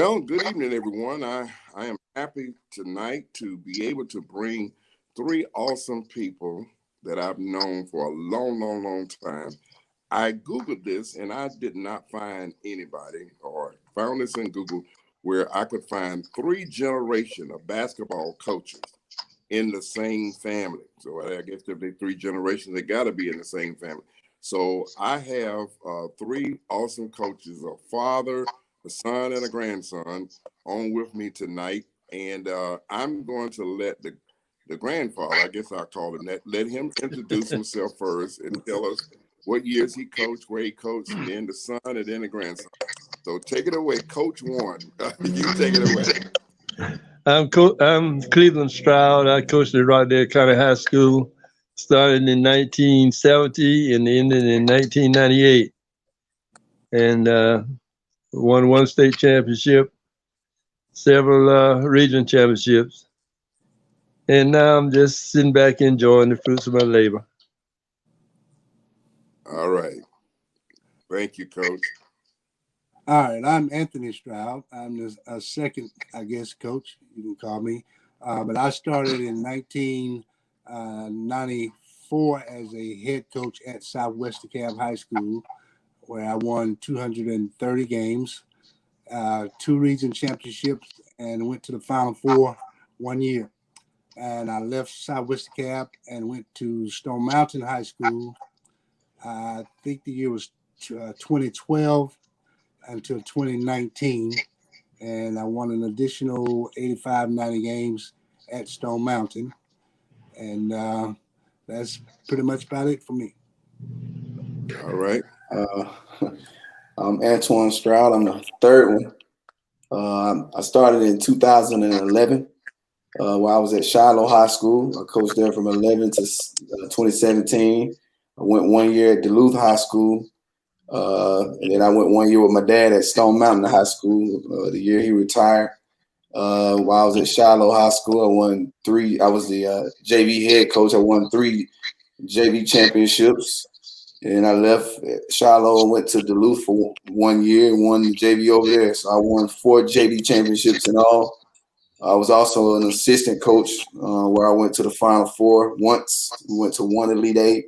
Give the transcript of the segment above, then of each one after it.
Well, good evening, everyone. I am happy tonight to be able to bring three awesome people that I've known for a long, long, long time. I Googled this and I did not find anybody or found this in Google where I could find three generations of basketball coaches in the same family. So I guess if they three generations, they got to be in the same family. So I have three awesome coaches, a father, a son, and a grandson on with me tonight. And I'm going to let the grandfather, I guess I'll call him that, let him introduce himself first and tell us what years he coached, where he coached, and then the son, and then the grandson. So take it away, Coach One. You take it away. I'm Cleveland Stroud. I coached at Rockdale County High School. Started in 1970 and ended in 1998. And won one state championship, several region championships. And now I'm just sitting back enjoying the fruits of my labor. All right. Thank you, Coach. All right, I'm Anthony Stroud. I'm a second, I guess, coach, you can call me. But I started in 1994 as a head coach at Southwest DeKalb High School, where I won 230 games, two region championships, and went to the Final Four 1 year. And I left Southwest DeKalb and went to Stone Mountain High School. I think the year was 2012 until 2019, and I won an additional 85, 90 games at Stone Mountain, and that's pretty much about it for me. All right. I'm Antoine Stroud. I'm the third one. I started in 2011 while I was at Shiloh High School. I coached there from 11 to 2017. I went 1 year at Duluth High School. And then I went 1 year with my dad at Stone Mountain High School. The year he retired, while I was at Shiloh High School, I was the JV head coach. I won 3 JV championships. And I left Shiloh and went to Duluth for 1 year and won the JV over there. So I won 4 JV championships in all. I was also an assistant coach where I went to the Final Four once. We went to 1 Elite 8.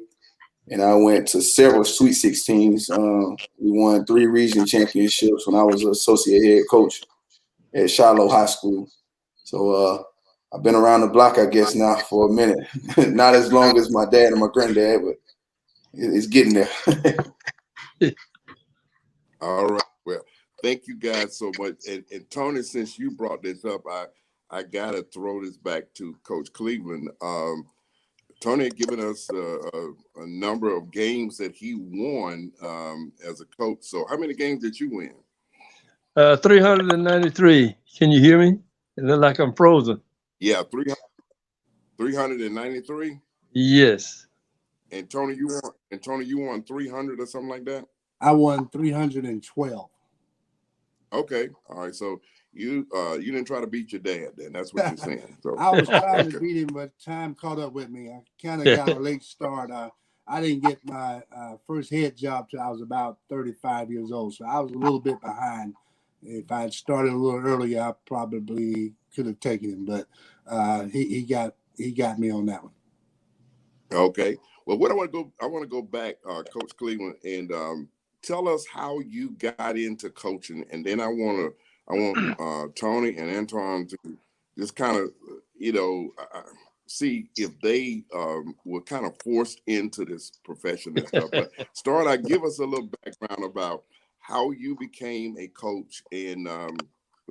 And I went to several Sweet 16s. We won 3 region championships when I was an associate head coach at Shiloh High School. So I've been around the block, I guess, now for a minute. Not as long as my dad and my granddad, but it's getting there. All right. Well, thank you guys so much. And Tony, since you brought this up, I got to throw this back to Coach Cleveland. Tony had given us a number of games that he won as a coach. So how many games did you win? 393. Can you hear me? It looks like I'm frozen. Yeah, 393? Yes. And Tony, you won 300 or something like that? I won 312. Okay. All right. So you didn't try to beat your dad then. That's what you're saying. So I was trying to beat him, but time caught up with me. I kind of got a late start. I didn't get my first head job till I was about 35 years old. So I was a little bit behind. If I had started a little earlier, I probably could have taken him. But he got me on that one. Okay. Well, I want to go back, Coach Cleveland, and tell us how you got into coaching, and then I want Tony and Antoine to just kind of, see if they were kind of forced into this profession and stuff. But give us a little background about how you became a coach, and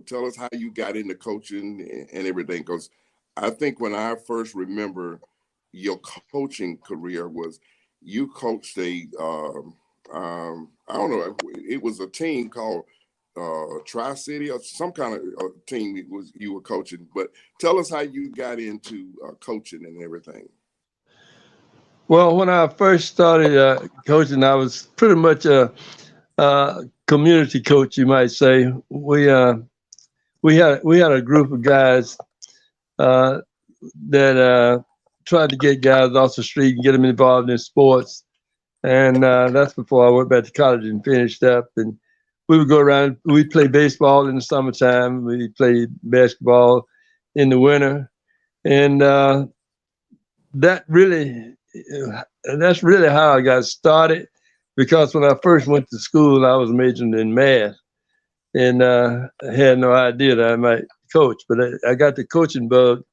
tell us how you got into coaching and everything. Because I think when I first remember your coaching career was you coached I don't know, it was a team called Tri-City or some kind of team you were coaching. But tell us how you got into coaching and everything. Well, when I first started coaching, I was pretty much a community coach, you might say. We had a group of guys that tried to get guys off the street and get them involved in sports. And that's before I went back to college and finished up. And we would go around. We'd play baseball in the summertime. We played basketball in the winter, and that really, that's really how I got started. Because when I first went to school, I was majoring in math, and I had no idea that I might coach. But I got the coaching bug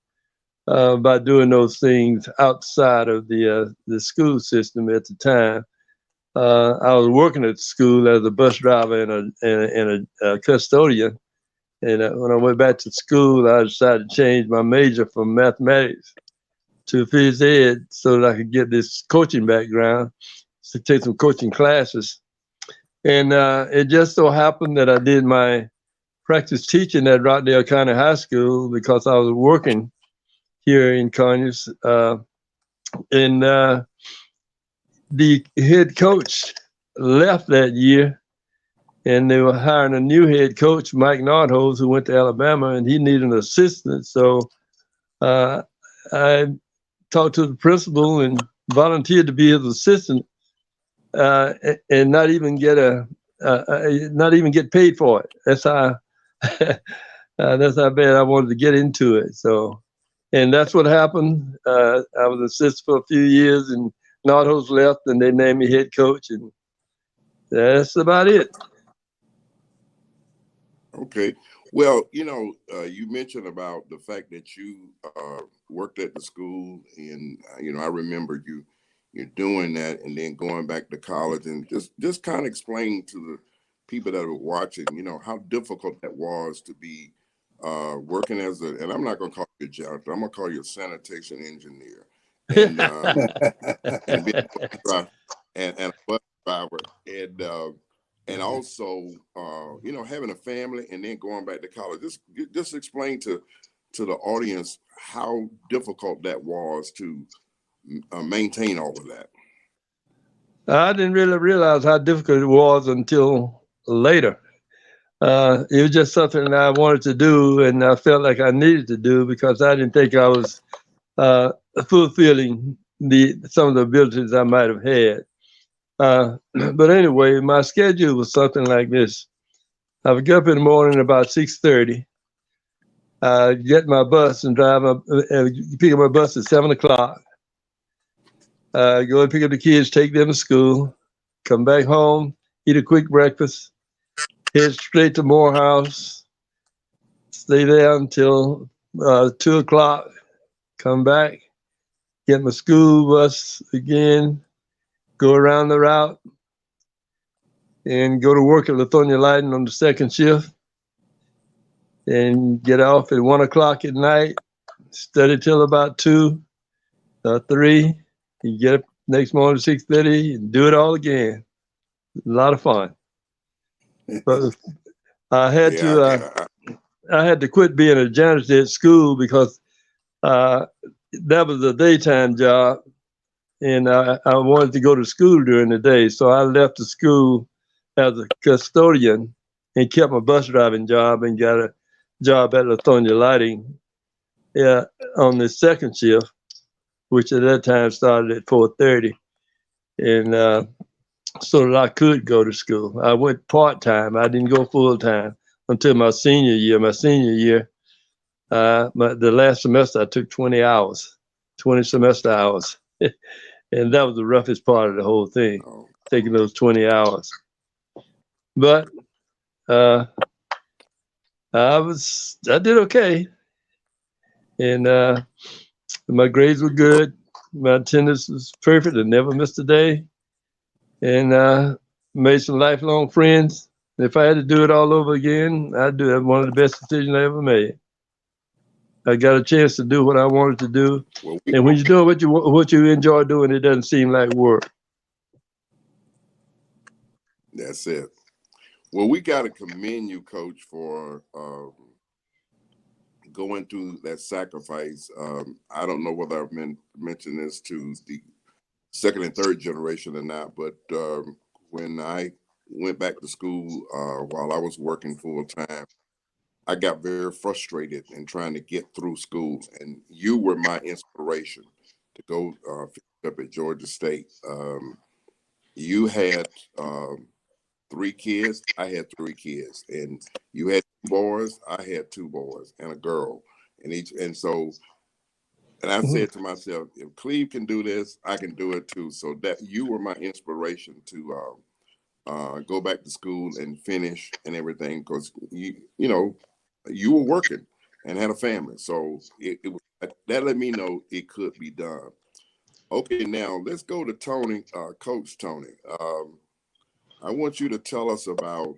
by doing those things outside of the school system at the time. I was working at the school as a bus driver and a custodian. And when I went back to school, I decided to change my major from mathematics to phys ed so that I could get this coaching background to take some coaching classes. And it just so happened that I did my practice teaching at Rockdale County High School because I was working here in Conyers. And the head coach left that year, and they were hiring a new head coach, Mike Nordholz, who went to Alabama, and he needed an assistant. So I talked to the principal and volunteered to be his assistant, and not even get paid for it. That's how that's how bad I wanted to get into it. So, and that's what happened. I was assistant for a few years, and Nordholz left, and they named me head coach, and that's about it. Okay. Well, you mentioned about the fact that you worked at the school, and I remember you're doing that, and then going back to college, and just kind of explain to the people that are watching, how difficult that was to be working and I'm not going to call you a janitor, I'm going to call you a sanitation engineer, and and being a bus driver, and a bus driver, and also having a family and then going back to college. Just explain to the audience how difficult that was to maintain all of that. I didn't really realize how difficult it was until later. It was just something that I wanted to do, and I felt like I needed to do because I didn't think I was uh, fulfilling some of the abilities I might have had. But anyway, my schedule was something like this. I would get up in the morning about 6:30. Get my bus and pick up my bus at 7 o'clock. Go and pick up the kids, take them to school, come back home, eat a quick breakfast, head straight to Morehouse, stay there until 2 o'clock, come back, get my school bus again, go around the route, and go to work at Lithonia Lighting on the second shift, and get off at 1 o'clock at night, study till about 2 or 3. You get up next morning at 6:30 and do it all again. A lot of fun. But I had Yeah, to yeah. I had to quit being a janitor at school because uh, that was a daytime job, and I wanted to go to school during the day. So I left the school as a custodian and kept my bus driving job and got a job at Lithonia Lighting, yeah, on the second shift, which at that time started at 4:30, and so that I could go to school. I went part time. I didn't go full time until my senior year. My senior year, the last semester, I took 20 hours, 20 semester hours, and that was the roughest part of the whole thing, Oh, taking those 20 hours. But uh, I did okay, and my grades were good. My attendance was perfect. I never missed a day, and made some lifelong friends. If I had to do it all over again, I'd do it. One of the best decisions I ever made. I got a chance to do what I wanted to do, well, and when you're doing what you enjoy doing, it doesn't seem like work. that's it. Well, we got to commend you, Coach, for going through that sacrifice. I don't know whether I've mentioned this to the second and third generation or not, but when I went back to school while I was working full time, I got very frustrated in trying to get through school, and you were my inspiration to go finish up at Georgia State. You had three kids, I had three kids, and you had two boys, I had two boys, and a girl, and so. And I said to myself, if Cleve can do this, I can do it too. So that you were my inspiration to go back to school and finish and everything, because you know you were working and had a family, so it was, that let me know it could be done. Okay, now let's go to Tony, Coach Tony. I want you to tell us about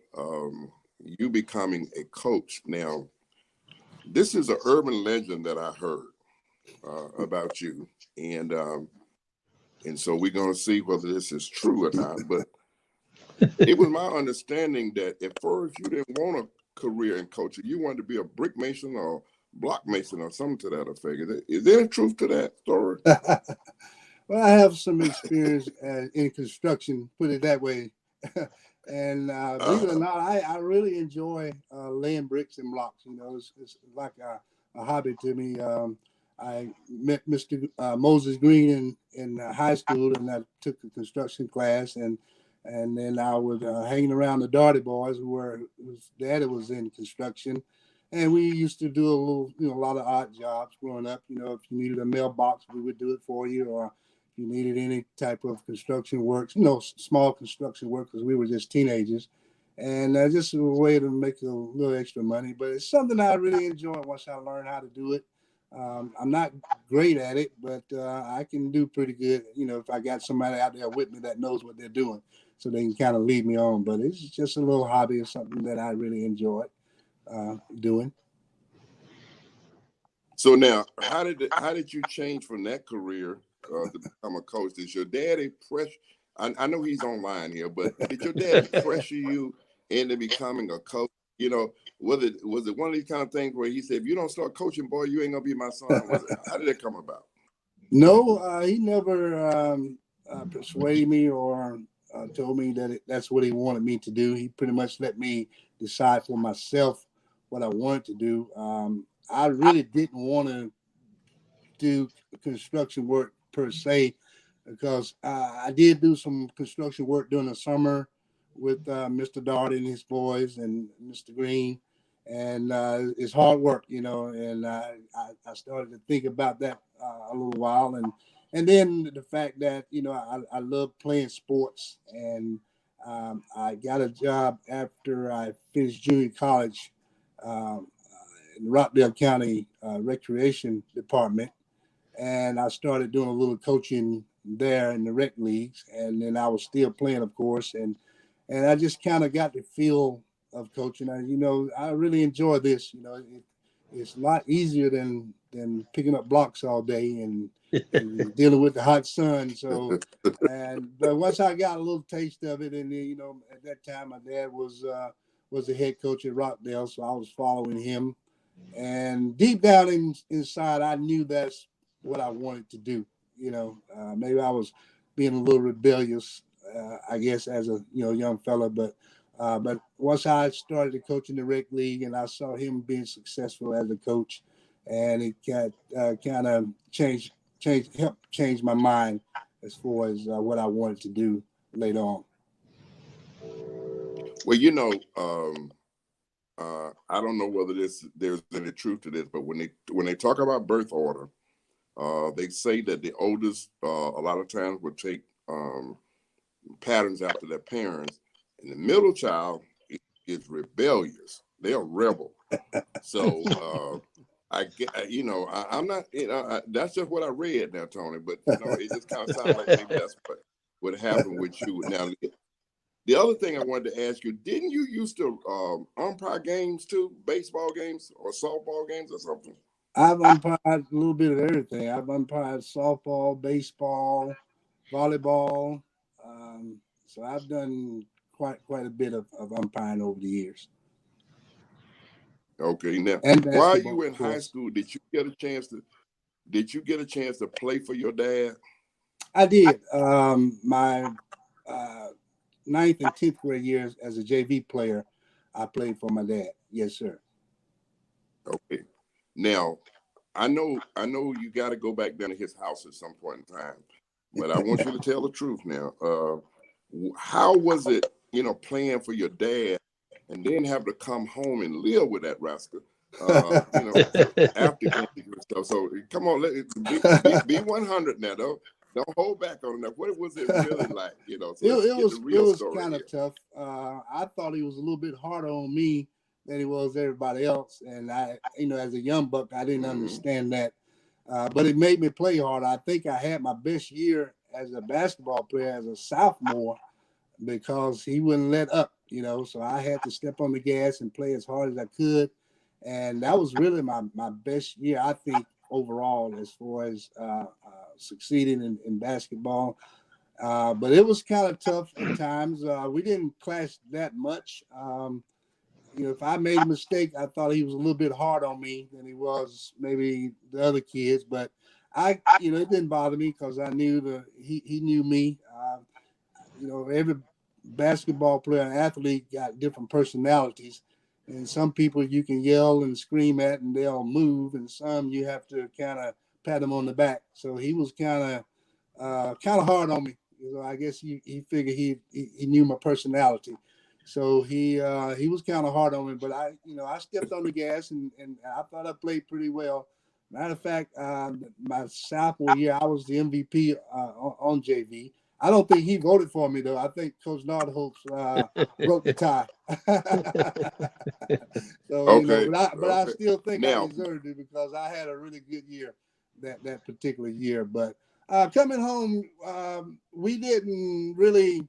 you becoming a coach. Now, this is an urban legend that I heard about you, and so we're going to see whether this is true or not. But it was my understanding that at first you didn't want a career in coaching. You wanted to be a brick mason or block mason or something to that effect. Is there any truth to that story? Well, I have some experience in construction, put it that way. And believe it or not, I really enjoy laying bricks and blocks. You know, it's like a hobby to me. I met Mr. Moses Green in high school, and I took a construction class, and then I was hanging around the Darty boys, whose daddy was in construction, and we used to do a little, a lot of odd jobs growing up. You know, if you needed a mailbox, we would do it for you, or if you needed any type of construction work, small construction work, because we were just teenagers, and just a way to make a little extra money. But it's something I really enjoy once I learned how to do it. I'm not great at it, but I can do pretty good. You know, if I got somebody out there with me that knows what they're doing, so they can kind of lead me on. But it's just a little hobby or something that I really enjoy doing. So now, how did you change from that career to become a coach? Did your daddy pressure? I know he's online here, but did your daddy pressure you into becoming a coach? You know, was it one of these kind of things where he said, "If you don't start coaching, boy, you ain't gonna be my son"? How did that come about? No, he never persuaded me or told me that that's what he wanted me to do. He pretty much let me decide for myself what I wanted to do. I really didn't want to do construction work per se, because I did do some construction work during the summer with Mr. Darty and his boys and Mr. Green, and it's hard work, And I started to think about that a little while, and then the fact that I love playing sports, and I got a job after I finished junior college um, in Rockdale County Recreation Department, and I started doing a little coaching there in the rec leagues, and then I was still playing, of course, and I just kind of got the feel of coaching. I really enjoy this. It's a lot easier than picking up blocks all day and dealing with the hot sun. So, but once I got a little taste of it, and then, at that time my dad was the head coach at Rockdale, so I was following him. And deep down inside, I knew that's what I wanted to do. Maybe I was being a little rebellious, I guess, as a young fella. But once I started coaching the rec league, and I saw him being successful as a coach, and it got kind of helped change my mind as far as what I wanted to do later on. Well, I don't know whether there's any truth to this, but when they talk about birth order, they say that the oldest a lot of times would take patterns after their parents, and the middle child is rebellious. They're a rebel. So I get, I'm not, that's just what I read now, Tony. But it just kind of sounds like maybe that's what happened with you. Now, the other thing I wanted to ask you, didn't you used to umpire games too, baseball games or softball games or something? I've umpired a little bit of everything. I've umpired softball, baseball, volleyball. So I've done quite a bit of umpiring over the years. Okay, now And while you were basketball, in of high course. school, did you get a chance to play for your dad? I did. My uh, ninth and 10th grade years as a JV player, I played for my dad. Yes, sir. Okay. Now, I know you got to go back down to his house at some point in time, but I want you to tell the truth now. How was it playing for your dad, and then have to come home and live with that rascal, after games and stuff. So come on, be 100 now. Don't hold back on that. What was it really like? So let's get the real story kind of tough. I thought he was a little bit harder on me than he was everybody else, and I, as a young buck, I didn't understand that. But it made me play hard. I think I had my best year as a basketball player as a sophomore because he wouldn't let up, so I had to step on the gas and play as hard as I could. And that was really my best year, I think, overall, as far as succeeding in basketball. But it was kind of tough at times. We didn't clash that much. If I made a mistake, I thought he was a little bit hard on me than he was maybe the other kids. But it didn't bother me because I knew he knew me. Every basketball player and athlete got different personalities. And some people you can yell and scream at and they'll move, and some you have to kind of pat them on the back. So he was kind of hard on me. I guess he figured he knew my personality. So he was kind of hard on me, but I stepped on the gas and I thought I played pretty well. Matter of fact, my sophomore year, I was the MVP on JV. I don't think he voted for me though. I think Coach Nordholz broke the tie. So okay, but I still think now, I deserved it because I had a really good year that particular year. But coming home, we didn't really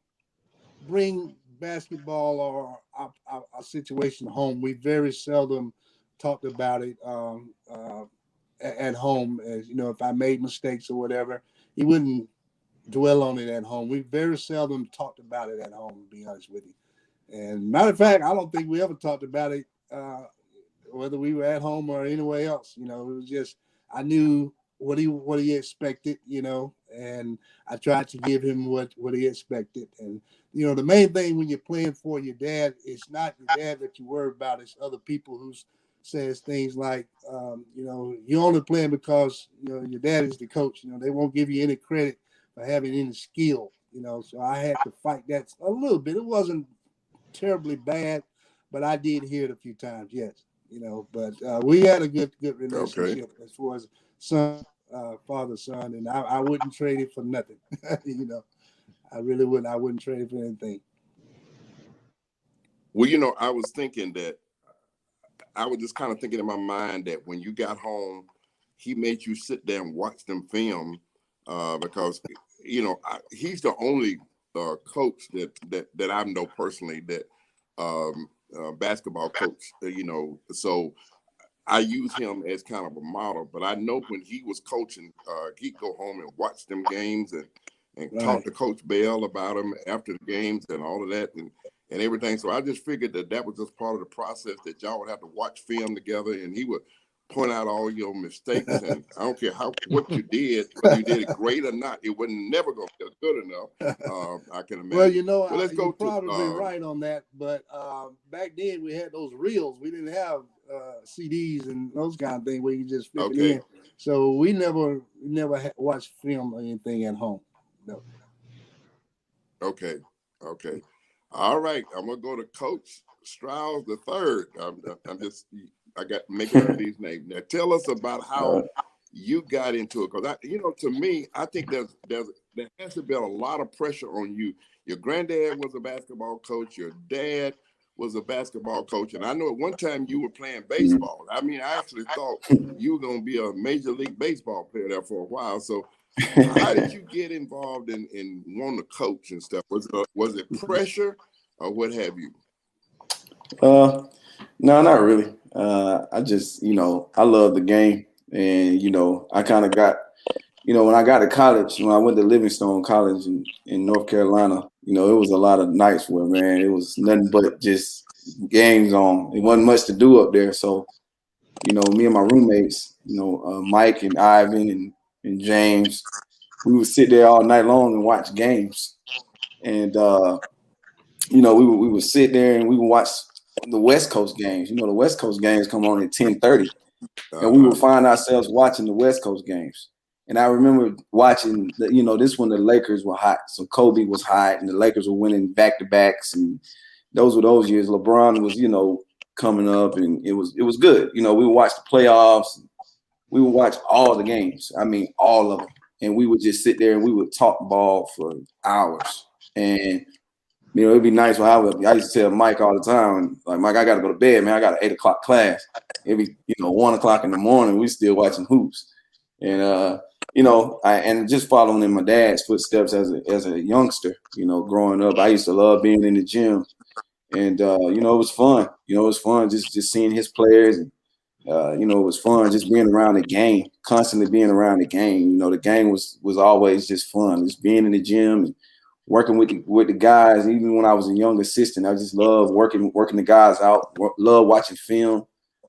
bring basketball or our situation home. We very seldom talked about it at home. As if I made mistakes or whatever, he wouldn't dwell on it at home. We very seldom talked about it at home, to be honest with you. And matter of fact, I don't think we ever talked about it, whether we were at home or anywhere else. It was just I knew what he expected, and I tried to give him what he expected. And the main thing when you're playing for your dad, it's not your dad that you worry about. It's other people who says things like, you're only playing because your dad is the coach. They won't give you any credit for having any skill. So I had to fight that a little bit. It wasn't terribly bad, but I did hear it a few times. Yes, but we had a good relationship as far as father son, and I wouldn't trade it for nothing. I really wouldn't. I wouldn't trade it for anything. Well, I was thinking that I was just kind of thinking in my mind that when you got home, he made you sit there and watch them film because he's the only coach that I know personally that basketball coach. So I use him as kind of a model. But I know when he was coaching, he'd go home and watch them games and Right. talk to Coach Bell about them after the games and all of that and everything. So I just figured that was just part of the process that y'all would have to watch film together, and he would point out all your mistakes. And I don't care what you did, whether you did it great or not, it was never going to be good enough. I can imagine. Well, let's go you're to probably right on that. But back then we had those reels. We didn't have CDs and those kind of things where you just flip it in. So we never watched film or anything at home. No. Okay. All right. I'm gonna go to Coach Strouds the third. I got making up these names. Now tell us about how you got into it, because to me, I think there has to be a lot of pressure on you. Your granddad was a basketball coach. Your dad was a basketball coach, and I know at one time you were playing baseball. I mean, I actually thought you were gonna be a major league baseball player there for a while. So how did you get involved in wanting to coach and stuff? Was it pressure or what have you? No, not really. I just, I love the game. And, I kind of got, when I got to college, when I went to Livingstone College in North Carolina, it was a lot of nights where, man, it was nothing but just games on. It wasn't much to do up there. So, me and my roommates, Mike and Ivan and James, we would sit there all night long and watch games. And, we would sit there and we would watch the West Coast games. The West Coast games come on at 10:30. And we would find ourselves watching the West Coast games. And I remember watching this when the Lakers were hot. So Kobe was hot and the Lakers were winning back-to-backs. And those were those years. LeBron was, coming up and it was good. We would watch the playoffs. We would watch all the games. I mean, all of them. And we would just sit there and we would talk ball for hours. And, it'd be nice when I used to tell Mike all the time, like, Mike, I got to go to bed, man. I got an 8 o'clock class. It'd be, 1 o'clock in the morning. We still watching hoops. And, and just following in my dad's footsteps as a youngster, growing up, I used to love being in the gym. And, it was fun. It was fun just seeing his players. And, it was fun just being around the game, constantly being around the game. The game was always just fun. Just being in the gym and working with the guys. Even when I was a young assistant, I just loved working the guys out. Love watching film.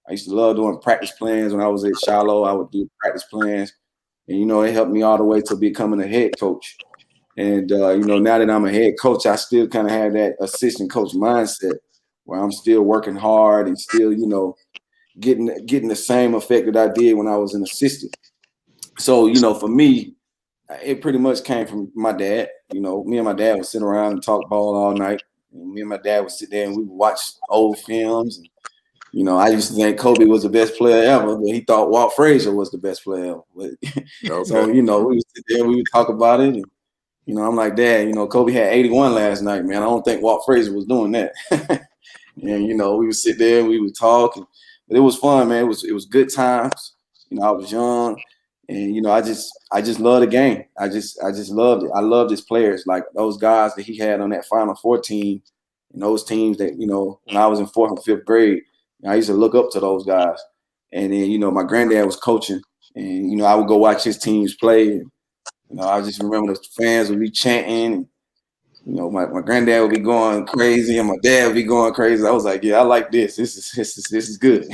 I used to love doing practice plans when I was at Shiloh. I would do practice plans, and it helped me all the way to becoming a head coach. And now that I'm a head coach, I still kind of have that assistant coach mindset where I'm still working hard and still getting the same effect that I did when I was an assistant. So for me, it pretty much came from my dad. Me and my dad would sit around and talk ball all night. And me and my dad would sit there and we would watch old films. And, I used to think Kobe was the best player ever, but he thought Walt Frazier was the best player ever. But, Okay. So, we would sit there and we would talk about it. And, I'm like, Dad, Kobe had 81 last night, man. I don't think Walt Frazier was doing that. And, we would sit there and we would talk. But it was fun, man. It was good times. I was young. And I just love the game. I just loved it. I loved his players, like those guys that he had on that Final Four team, and those teams that when I was in 4th and 5th grade, I used to look up to those guys. And then my granddad was coaching, and I would go watch his teams play. And, I just remember the fans would be chanting, and my granddad would be going crazy, and my dad would be going crazy. I was like, yeah, I like this. This is good.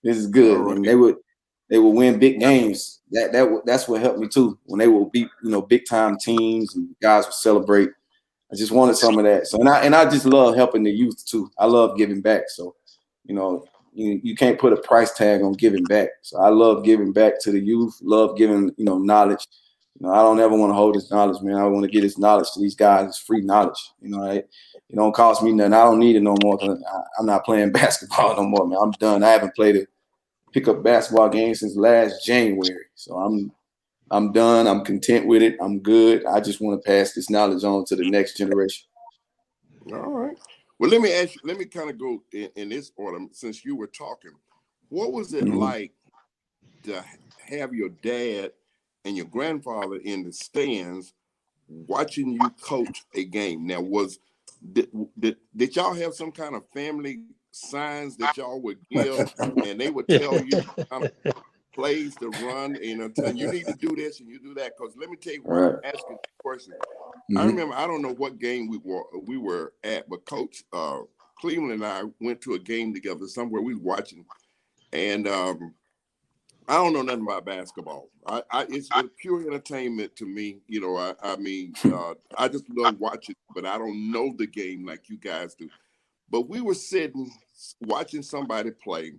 This is good. Right. And they would win big games. That's what helped me too. When they would beat big time teams and guys would celebrate. I just wanted some of that. So and I just love helping the youth too. I love giving back. So you can't put a price tag on giving back. So I love giving back to the youth. Love giving knowledge. I don't ever want to hold this knowledge, man. I want to get this knowledge to these guys. It's free knowledge. It don't cost me nothing. I don't need it no more. I'm not playing basketball no more, man. I'm done. I haven't played a pickup basketball game since last January. So I'm done. I'm content with it. I'm good. I just want to pass this knowledge on to the next generation. All right. Well, let me ask you, let me kind of go in this order since you were talking. What was it like to have your dad and your grandfather in the stands watching you coach a game? Now, did y'all have some kind of family signs that y'all would give, and they would tell you kind of plays to run, tell you need to do this and you do that? Because let me tell you why I'm asking the question. I remember, I don't know what game we were at, but Coach Cleveland and I went to a game together somewhere. We were watching, and I don't know nothing about basketball. It's pure entertainment to me. I just love watching, but I don't know the game like you guys do. But we were sitting watching somebody play.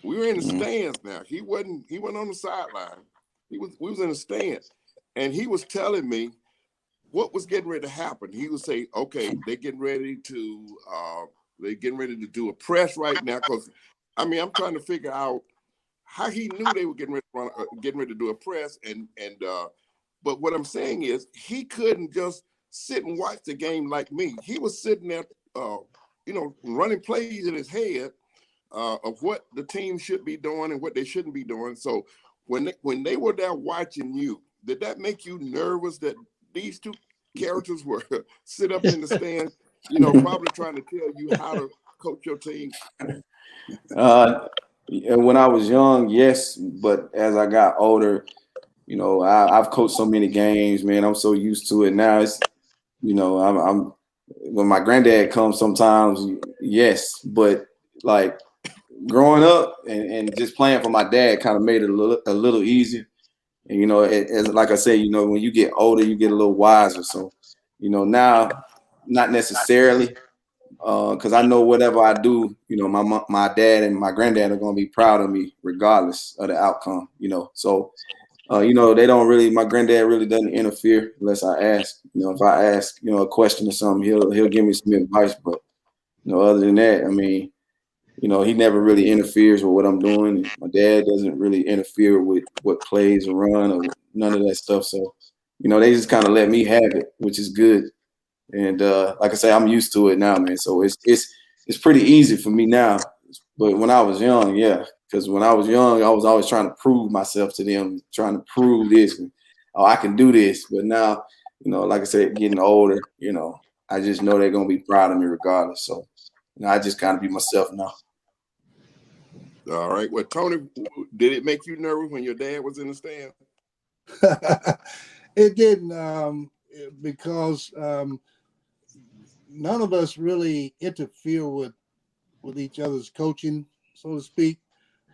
We were in the stands now. He wasn't on the sideline. We was in the stands. And he was telling me what was getting ready to happen. He would say, okay, they're getting ready to do a press right now. Because I'm trying to figure out how he knew they were getting ready to do a press, but what I'm saying is he couldn't just sit and watch the game like me. He was sitting there, running plays in his head of what the team should be doing and what they shouldn't be doing. So when they were there watching you, did that make you nervous that these two characters were sit up in the stand, probably trying to tell you how to coach your team? When I was young, yes, but as I got older, I've coached so many games, man. I'm so used to it now. It's, I'm when my granddad comes sometimes, yes, but like growing up and just playing for my dad kind of made it a little easier. And as like I said, when you get older, you get a little wiser. So, now not necessarily. Because I know whatever I do, my dad and my granddad are going to be proud of me regardless of the outcome, So, They don't really. My granddad really doesn't interfere unless I ask. If I ask, a question or something, he'll give me some advice. But other than that, I mean, he never really interferes with what I'm doing. My dad doesn't really interfere with what plays are run or none of that stuff. So, they just kind of let me have it, which is good. And like I say, I'm used to it now, man. So it's pretty easy for me now. But when I was young, yeah, because when I was young, I was always trying to prove myself to them, trying to prove this. And, oh, I can do this. But now, like I said, getting older, I just know they're gonna be proud of me regardless. So, I just kind of be myself now. All right. Well, Tony, did it make you nervous when your dad was in the stand? It didn't, because none of us really interfere with each other's coaching, so to speak.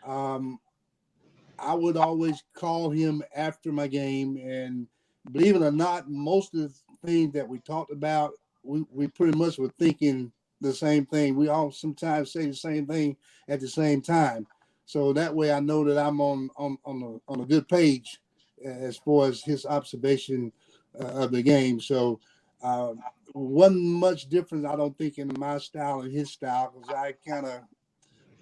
I would always call him after my game, and believe it or not, most of the things that we talked about, we pretty much were thinking the same thing. We all sometimes say the same thing at the same time, so that way I know that I'm on a good page as far as his observation of the game. So wasn't much difference, I don't think, in my style and his style, because I kind of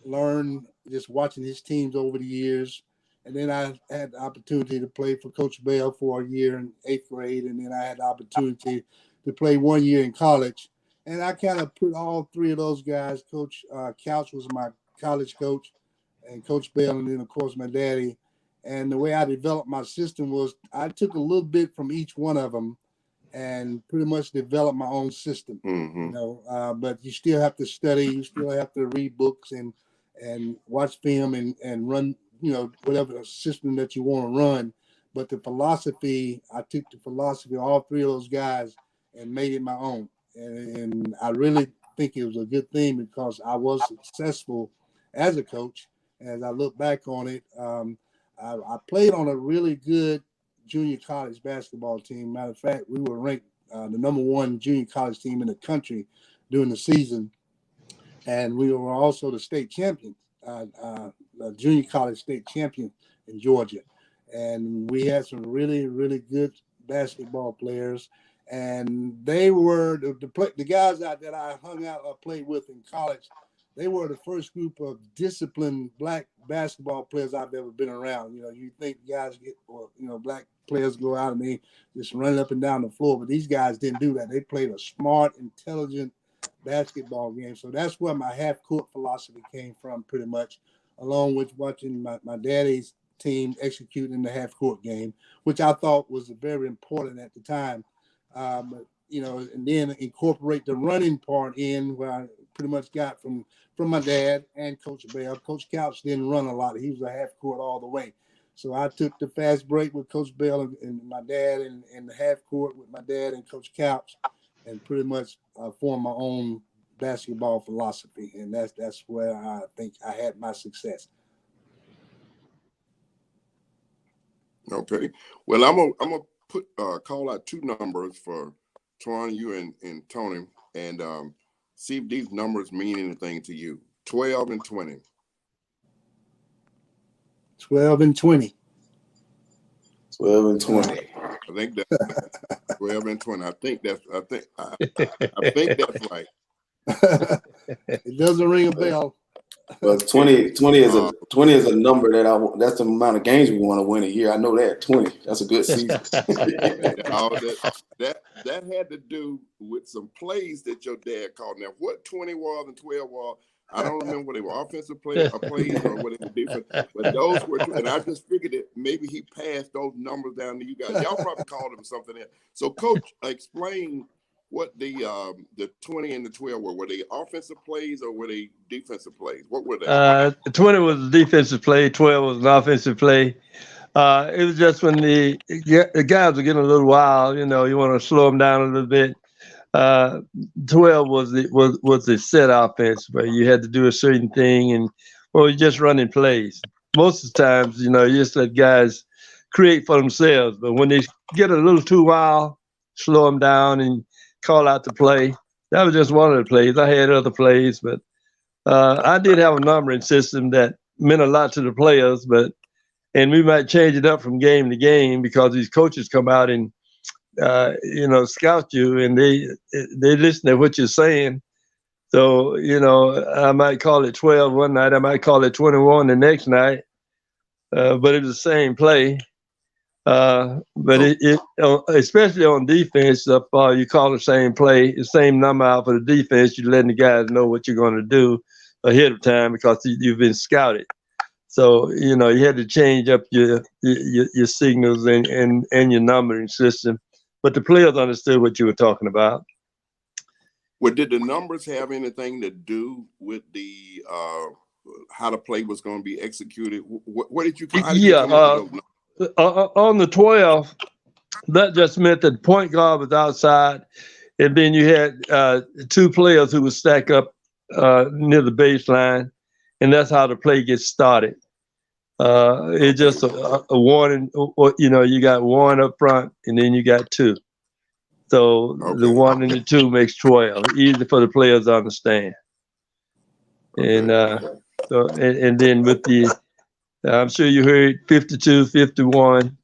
learned just watching his teams over the years. And then I had the opportunity to play for Coach Bell for a year in 8th grade. And then I had the opportunity to play 1 year in college. And I kind of put all three of those guys. Coach Couch was my college coach, and Coach Bell, and then, of course, my daddy. And the way I developed my system was I took a little bit from each one of them and pretty much developed my own system. Mm-hmm. But you still have to study. You still have to read books and watch film and run, whatever system that you want to run. But the philosophy, I took the philosophy of all three of those guys and made it my own. And I really think it was a good thing, because I was successful as a coach. As I look back on it, I played on a really good junior college basketball team. Matter of fact, we were ranked the number 1 junior college team in the country during the season. And we were also the state champion, the junior college state champion in Georgia. And we had some really, really good basketball players. And they were the guys that I hung out or played with in college. They were the first group of disciplined black basketball players I've ever been around. You think guys black players go out and they just run up and down the floor, but these guys didn't do that. They played a smart, intelligent basketball game. So that's where my half-court philosophy came from, pretty much, along with watching my daddy's team execute in the half-court game, which I thought was very important at the time. And then incorporate the running part in, where I pretty much got from my dad and Coach Bell. Coach Couch didn't run a lot. He was a half-court all the way. So I took the fast break with Coach Bell and my dad, and the half-court with my dad and Coach Couch, and pretty much formed my own basketball philosophy. And that's where I think I had my success. Okay. Well, I'm gonna put call out 2 numbers for Twan, you and Tony, and see if these numbers mean anything to you. 12 and 20. 12 and 20. 12 and 20. I think that's 12 and 20. I think that's right. It doesn't ring a bell. Well, 20 is a number that's the amount of games we want to win a year. I know that 20. That's a good season. that had to do with some plays that your dad called. Now, what 20 was and 12 was, I don't remember what they were, offensive plays or what they were different. But those were, and I just figured that maybe he passed those numbers down to you guys. Y'all probably called him something else. So, Coach, explain what the 20 and the 12 were. Were they offensive plays or were they defensive plays? What were they? 20 was a defensive play. 12 was an offensive play. It was just when the guys were getting a little wild. You want to slow them down a little bit. 12 was the set offense, where you had to do a certain thing, and you're just running plays. Most of the times, you just let guys create for themselves. But when they get a little too wild, slow them down and call out the play. That was just one of the plays. I had other plays, but I did have a numbering system that meant a lot to the players. But and we might change it up from game to game because these coaches come out and scout you, and they listen to what you're saying. So, I might call it 12 one night, I might call it 21 the next night, but it's the same play. But especially on defense, you call the same play, the same number out for the defense. You're letting the guys know what you're going to do ahead of time because you've been scouted. So, you had to change up your signals and your numbering system. But the players understood what you were talking about. Well, did the numbers have anything to do with the how the play was going to be executed? What did you? How did you come up with those numbers? On the 12, that just meant that the point guard was outside, and then you had two players who would stack up near the baseline, and that's how the play gets started. It's just a warning, you got one up front, and then you got two. So the 1 and the 2 makes 12, easy for the players to understand. And and then with the, I'm sure you heard 52, 51,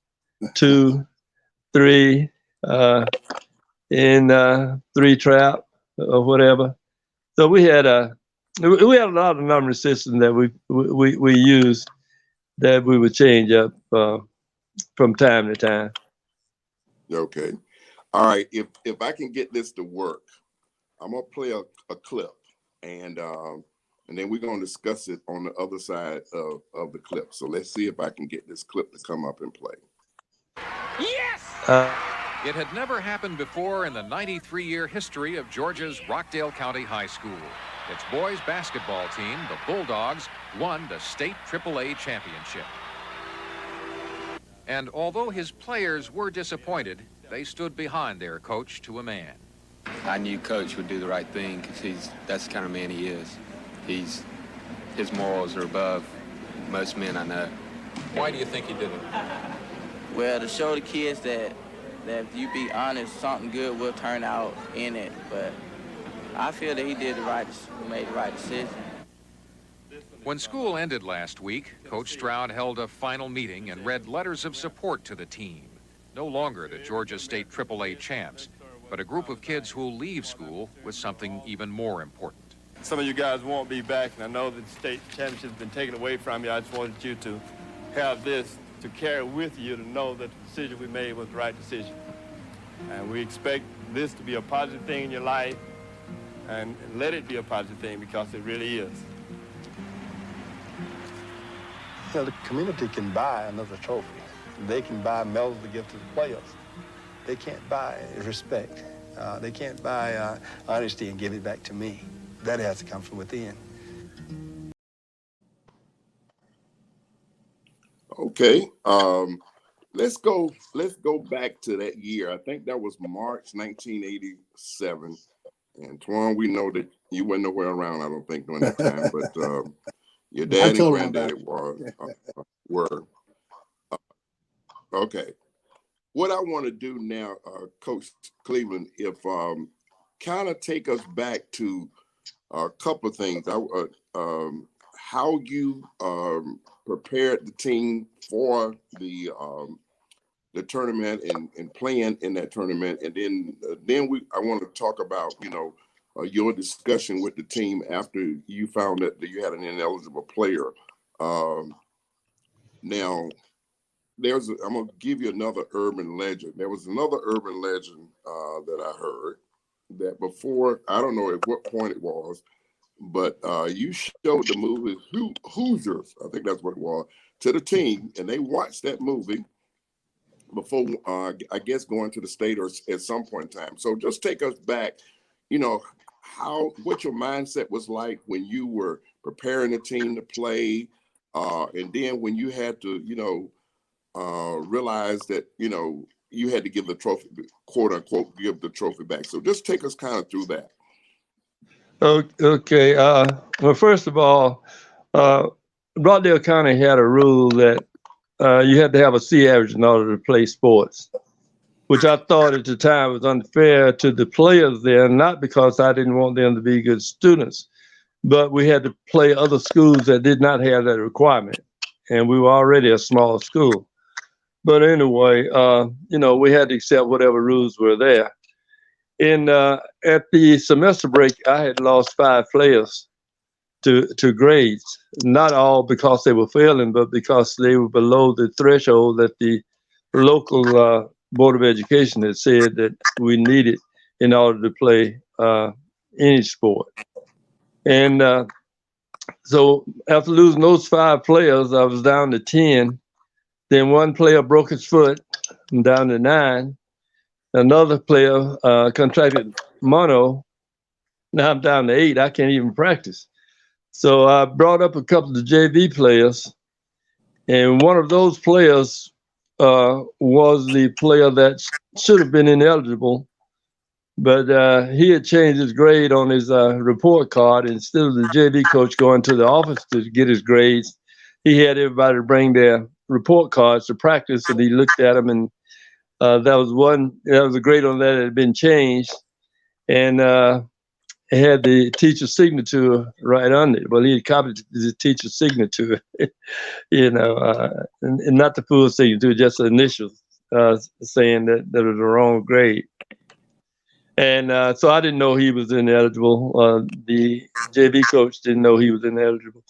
2, 3, and 3 trap or whatever. So we had a lot of numbering systems that we used that we would change up from time to time. Okay. All right. If I can get this to work, I'm gonna play a clip, and then we're gonna discuss it on the other side of the clip. So let's see if I can get this clip to come up and play. Yes! It had never happened before in the 93-year history of Georgia's Rockdale County High School. Its boys basketball team, the Bulldogs, won the state AAA championship. And although his players were disappointed, they stood behind their coach to a man. I knew Coach would do the right thing because that's the kind of man he is. His morals are above most men I know. Why do you think he did it? Well, to show the kids that if you be honest, something good will turn out in it. But I feel that he made the right decision. When school ended last week, Coach Stroud held a final meeting and read letters of support to the team. No longer the Georgia State AAA champs, but a group of kids who'll leave school with something even more important. Some of you guys won't be back, and I know that the state championship has been taken away from you. I just wanted you to have this to carry with you to know that the decision we made was the right decision. And we expect this to be a positive thing in your life, and let it be a positive thing because it really is. The community can buy another trophy. They can buy medals to give to the players. They can't buy respect. They can't buy honesty and give it back to me. That has to come from within. Okay. Let's go back to that year. I think that was March 1987. And Twan, we know that you weren't nowhere around, I don't think, during that time, but your dad and granddaddy were. Okay. What I want to do now, Coach Cleveland, if kind of take us back to a couple of things. How you prepared the team for the tournament and playing in that tournament, and then I want to talk about your discussion with the team after you found that you had an ineligible player. Now, I'm gonna give you another urban legend. There was another urban legend that I heard that before, I don't know at what point it was, but you showed the movie Hoosiers, I think that's what it was, to the team, and they watched that movie before, I guess, going to the state or at some point in time. So just take us back, what your mindset was like when you were preparing the team to play, and then when you had to, realize that, you had to give the trophy, quote unquote, give the trophy back. So just take us kind of through that. Okay. Well, first of all, Rockdale County had a rule that you had to have a C average in order to play sports, which I thought at the time was unfair to the players there, not because I didn't want them to be good students, but we had to play other schools that did not have that requirement. and we were already a small school. But anyway, we had to accept whatever rules were there. And at the semester break, I had lost 5 players to grades. Not all because they were failing, but because they were below the threshold that the local Board of Education had said that we needed in order to play any sport. And so after losing those 5 players, I was down to 10. Then one player broke his foot. I'm down to 9. Another player contracted mono. Now I'm down to 8. I can't even practice. So I brought up a couple of JV players, and one of those players was the player that should have been ineligible, but he had changed his grade on his report card. Instead of the JV coach going to the office to get his grades, he had everybody bring their report cards to practice, and he looked at them, and that was a grade on that had been changed, and it had the teacher's signature right under it. Well, he had copied the teacher's signature, and not the full signature, just the initials, saying that it was the wrong grade. And so I didn't know he was ineligible. The JV coach didn't know he was ineligible.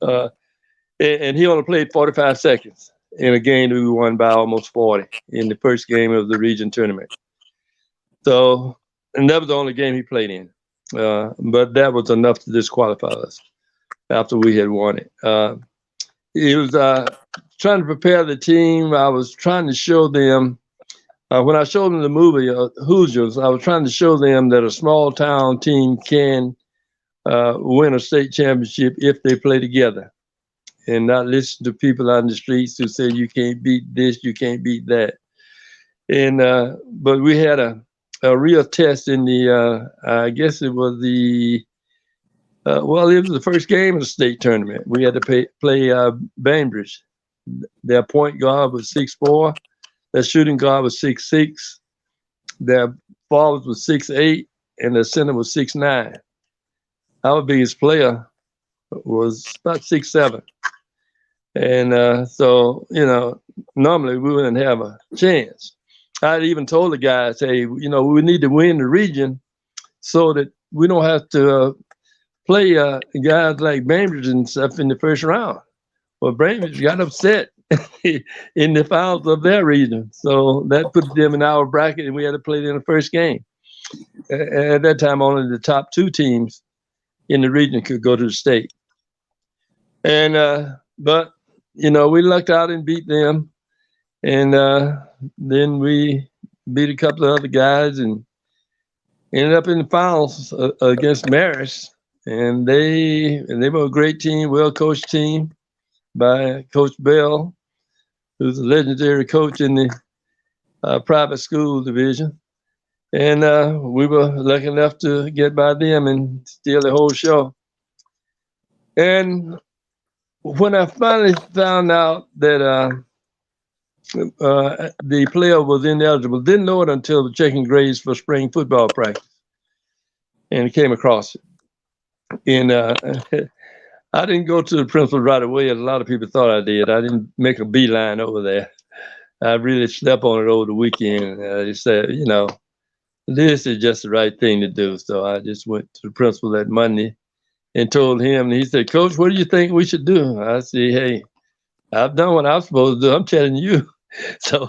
And he only played 45 seconds in a game that we won by almost 40 in the first game of the region tournament. So, and that was the only game he played in. But that was enough to disqualify us after we had won it. He was trying to prepare the team. I was trying to show them, when I showed them the movie Hoosiers, I was trying to show them that a small town team can win a state championship if they play together and not listen to people on the streets who say you can't beat this, you can't beat that. And but we had a real test in the, I guess it was it was the first game of the state tournament. We had to play Bainbridge. Their point guard was 6'4", their shooting guard was 6'6", their forwards was 6'8", and their center was 6'9". Our biggest player was about 6'7". And so, normally we wouldn't have a chance. I even told the guys, hey, we need to win the region so that we don't have to play guys like Bainbridge and stuff in the first round. Well, Bainbridge got upset in the finals of their region. So that put them in our bracket, and we had to play in the first game. At that time, only the top 2 teams in the region could go to the state. And but we lucked out and beat them, and then we beat a couple of other guys and ended up in the finals against Marist, and they were a great team, well coached team by Coach Bell, who's a legendary coach in the private school division. And we were lucky enough to get by them and steal the whole show. And when I finally found out that the player was ineligible, didn't know it until checking grades for spring football practice, and came across it. And I didn't go to the principal right away, as a lot of people thought I did. I didn't make a beeline over there. I really slept on it over the weekend. I just said, this is just the right thing to do. So I just went to the principal that Monday and told him, and he said, Coach, what do you think we should do? I said, hey, I've done what I'm supposed to do. I'm telling you. So,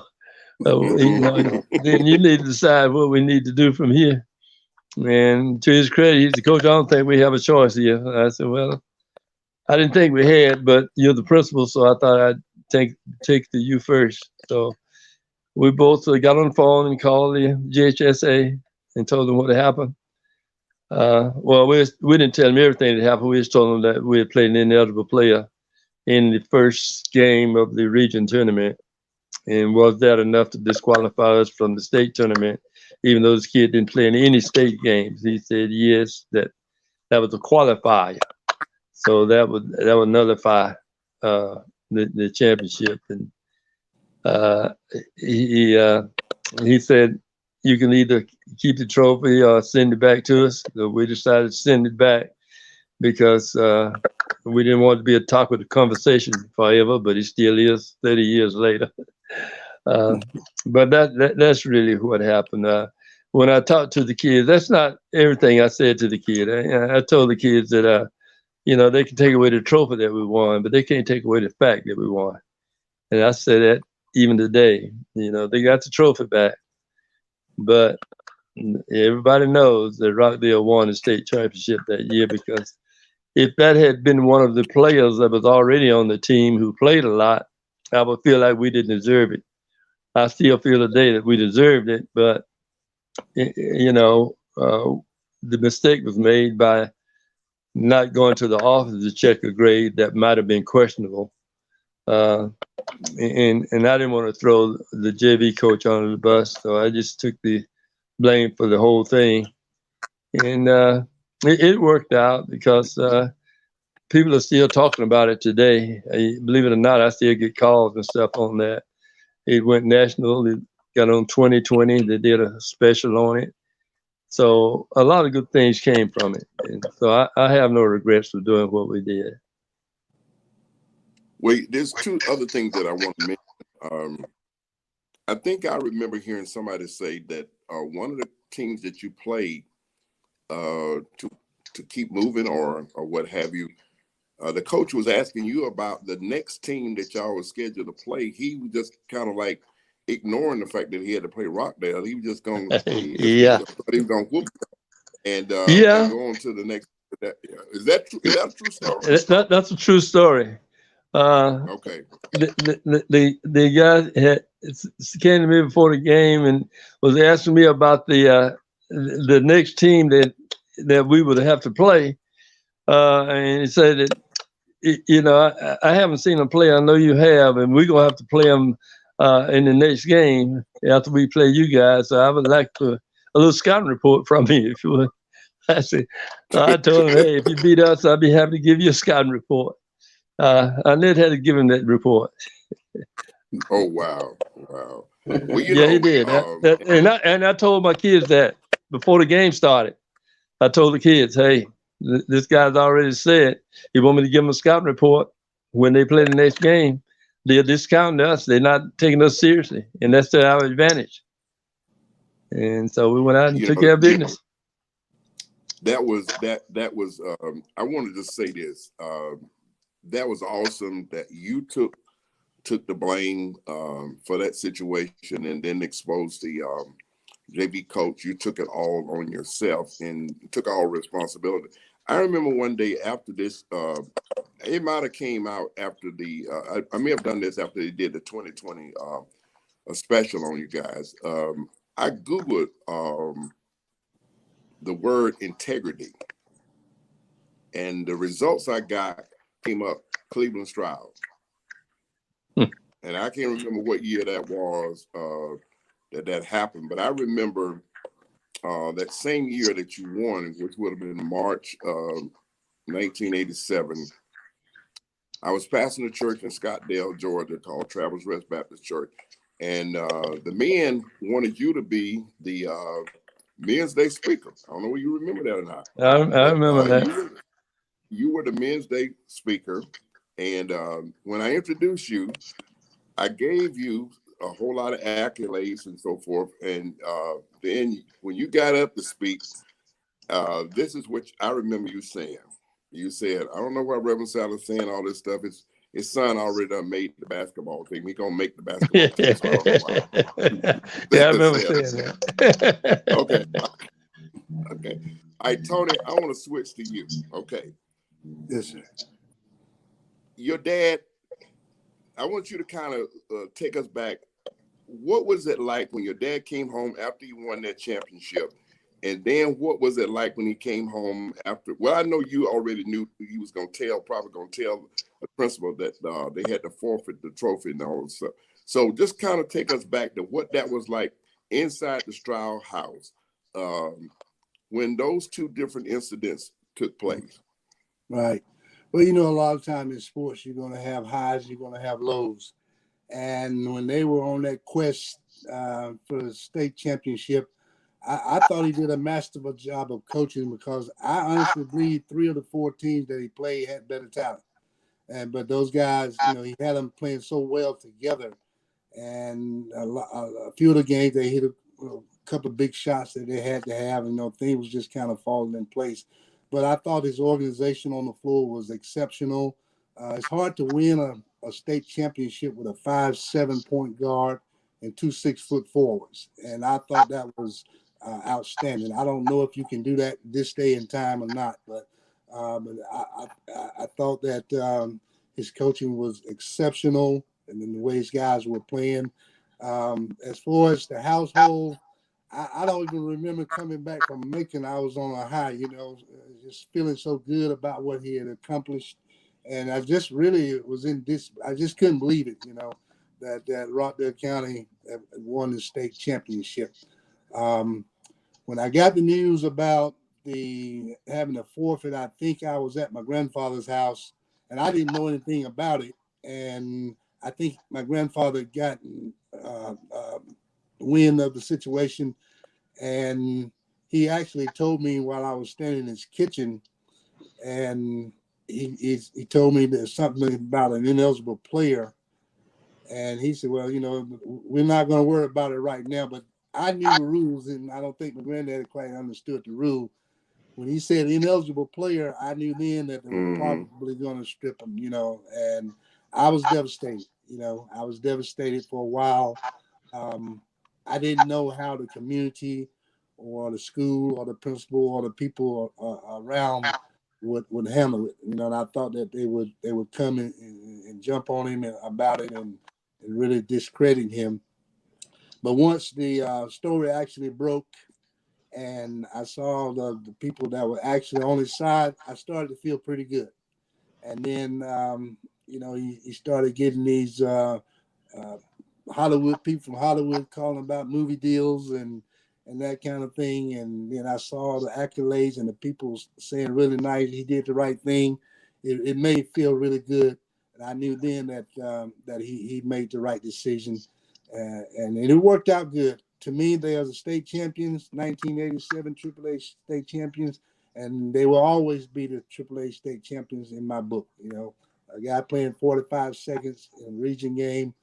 then you need to decide what we need to do from here. And to his credit, he said, Coach, I don't think we have a choice here. I said, well, I didn't think we had, but you're the principal, so I thought I'd take to you first. So we both got on the phone and called the GHSA and told them what had happened. Well, we didn't tell them everything that happened. We just told them that we had played an ineligible player in the first game of the region tournament. And was that enough to disqualify us from the state tournament, even though this kid didn't play in any state games? He said, yes, that was a qualifier. So that would nullify the championship. And he said, you can either keep the trophy or send it back to us. So we decided to send it back because we didn't want to be a topic of conversation forever, but it still is 30 years later. But that's really what happened. When I talked to the kids, that's not everything I said to the kid. I told the kids that, they can take away the trophy that we won, but they can't take away the fact that we won. And I say that even today. They got the trophy back, but everybody knows that Rockdale won the state championship that year, because if that had been one of the players that was already on the team who played a lot, I would feel like we didn't deserve it. I still feel today that we deserved it, but the mistake was made by not going to the office to check a grade that might have been questionable. And I didn't want to throw the JV coach under the bus, so I just took the blame for the whole thing. And it worked out because people are still talking about it today. Believe it or not, I still get calls and stuff on that. It went national. It got on 2020. They did a special on it. So a lot of good things came from it. And so I have no regrets for doing what we did. Wait, there's two other things that I want to mention. I think I remember hearing somebody say that one of the teams that you played to keep moving or what have you, the coach was asking you about the next team that y'all was scheduled to play. He was just kind of like ignoring the fact that he had to play Rockdale. He was just going to he was going to whoop and go on to the next. Is that true? Is that a true story? That's a true story. Okay. The guy came to me before the game and was asking me about the next team that we would have to play, and he said that I haven't seen them play. I know you have, and we're gonna have to play them in the next game after we play you guys. So I would like a little scouting report from you, if you would. I told him, hey, if you beat us, I'd be happy to give you a scouting report. I never had to give him that report. Oh wow! Well, he did. And I told my kids that before the game started. I told the kids, hey, this guy's already said he want me to give him a scouting report when they play the next game. They're discounting us. They're not taking us seriously, and that's to our advantage. And so we went out and took care of business. That was. I wanted to say this. That was awesome that you took the blame for that situation and then exposed the JV coach. You took it all on yourself and took all responsibility. I remember one day after this, it might have came out after the, I may have done this after they did the 2020 a special on you guys. I Googled the word integrity, and the results I got came up Cleveland Strouds. And I can't remember what year that was that happened, but I remember that same year that you won, which would have been March 1987. I was passing a church in Scottsdale, Georgia, called Travelers Rest Baptist Church, and the men wanted you to be the Men's Day speaker. I don't know if you remember that or not. I remember that. You were the Men's Day speaker, and when I introduced you, I gave you a whole lot of accolades and so forth. And then when you got up to speak, this is what I remember you saying. You said, I don't know why Reverend Sal's saying all this stuff. His son already done made the basketball team. He gonna make the basketball team. So I don't know why. Yeah, I remember saying that. Okay. All right, Tony, I want to switch to you. Okay. Yes, sir. Your dad, I want you to kind of take us back. What was it like when your dad came home after you won that championship? And then what was it like when he came home after? Well, I know you already knew he was probably going to tell the principal that they had to forfeit the trophy and all that stuff. So just kind of take us back to what that was like inside the Stroud house when those two different incidents took place. Right. Well, a lot of times in sports, you're going to have highs, you're going to have lows. And when they were on that quest for the state championship, I thought he did a masterful job of coaching because I honestly believe 3 of the 4 teams that he played had better talent. But those guys, he had them playing so well together. And a few of the games they hit a couple of big shots that they had to have, and things was just kind of falling in place. But I thought his organization on the floor was exceptional. It's hard to win a state championship with a 5'7" point guard and 2 6-foot forwards, and I thought that was outstanding. I don't know if you can do that this day and time or not, but I thought that his coaching was exceptional, and then the way his guys were playing. As far as the household, I don't even remember coming back from Macon. I was on a high, just feeling so good about what he had accomplished. And I just really was I just couldn't believe it, that Rockdale County won the state championship. When I got the news about having a forfeit, I think I was at my grandfather's house, and I didn't know anything about it. And I think my grandfather got wind of the situation, and he actually told me while I was standing in his kitchen, and he told me there's something about an ineligible player, and he said, well, we're not going to worry about it right now, but I knew the rules, and I don't think my granddaddy quite understood the rule. When he said ineligible player, I knew then that they were probably going to strip him, and I was devastated. I was devastated for a while. I didn't know how the community or the school or the principal or the people around would handle it. And I thought that they would come and jump on him about it and really discredit him. But once the story actually broke, and I saw the people that were actually on his side, I started to feel pretty good. And then, he started getting these Hollywood people from Hollywood calling about movie deals and that kind of thing. And then I saw the accolades and the people saying really nice, he did the right thing. It made me feel really good. And I knew then that he made the right decision. And it worked out good. To me, they are the state champions, 1987 AAA state champions, and they will always be the AAA state champions in my book. A guy playing 45 seconds in a region game,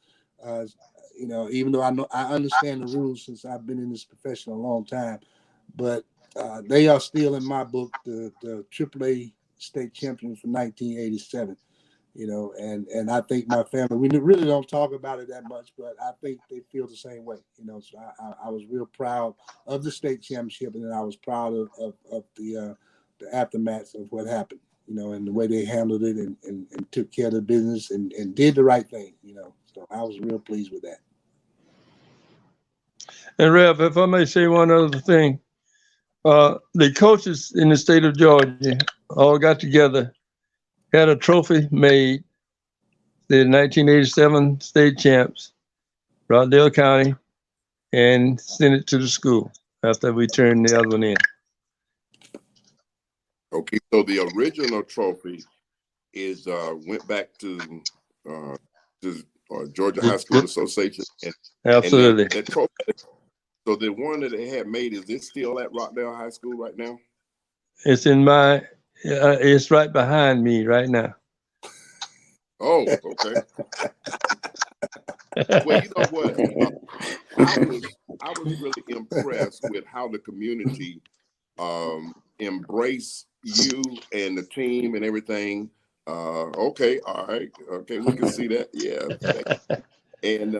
even though I understand the rules since I've been in this profession a long time, but they are still in my book the AAA state champions for 1987. And I think my family, we really don't talk about it that much, but I think they feel the same way, so I was real proud of the state championship, and then I was proud of the aftermath of what happened, and the way they handled it and took care of the business and did the right thing, so I was real pleased with that. And Rev, if I may say one other thing, the coaches in the state of Georgia all got together, had a trophy made, the 1987 state champs, Rockdale County, and sent it to the school after we turned the other one in. Okay, so the original trophy went back to Georgia High School Association. Absolutely. And that trophy, so the one that they had made, is it still at Rockdale High School right now? It's in it's right behind me right now. Oh, okay. Well, you know what? I was really impressed with how the community embraced you and the team and everything. Okay, all right, okay, we can see that. Yeah, and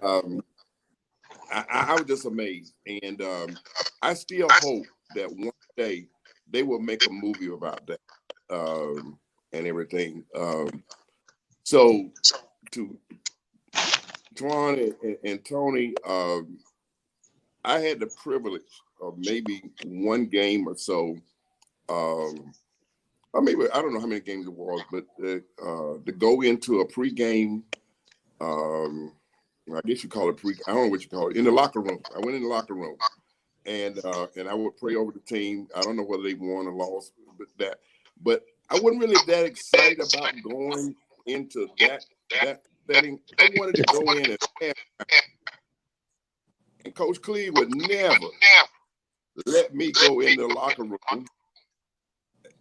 I was just amazed, and I still hope that one day they will make a movie about that and everything. So to Twan and Tony, I had the privilege of maybe one game or so, or maybe I don't know how many games it was, but to go into a pregame, I guess you call it I don't know what you call it, in the locker room. I went in the locker room, and I would pray over the team. I don't know whether they won or lost, but I wasn't really that excited about going into that setting. I wanted to go in and Coach Cleve would never let me go in the locker room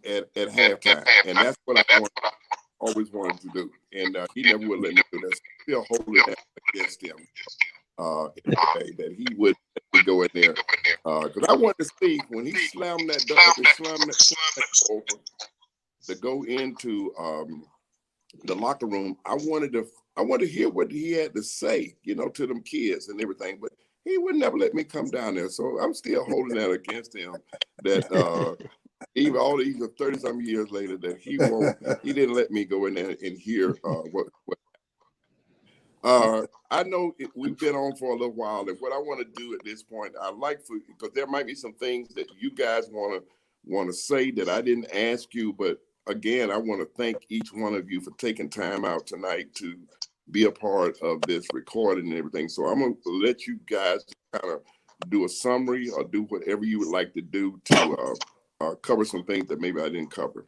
at halftime, and that's what I always wanted to do. And he never would let me do that. Still holding that against him that he would let me go in there because I wanted to see when he slammed that over to go into the locker room. I wanted to hear what he had to say, to them kids and everything, but he would never let me come down there. So I'm still holding that against him that even all these 30-some years later that he didn't let me go in there and hear what I know we've been on for a little while, and what I want to do at this point, because there might be some things that you guys want to say that I didn't ask you, but again, I want to thank each one of you for taking time out tonight to be a part of this recording and everything. So I'm going to let you guys kind of do a summary or do whatever you would like to do to cover some things that maybe I didn't cover.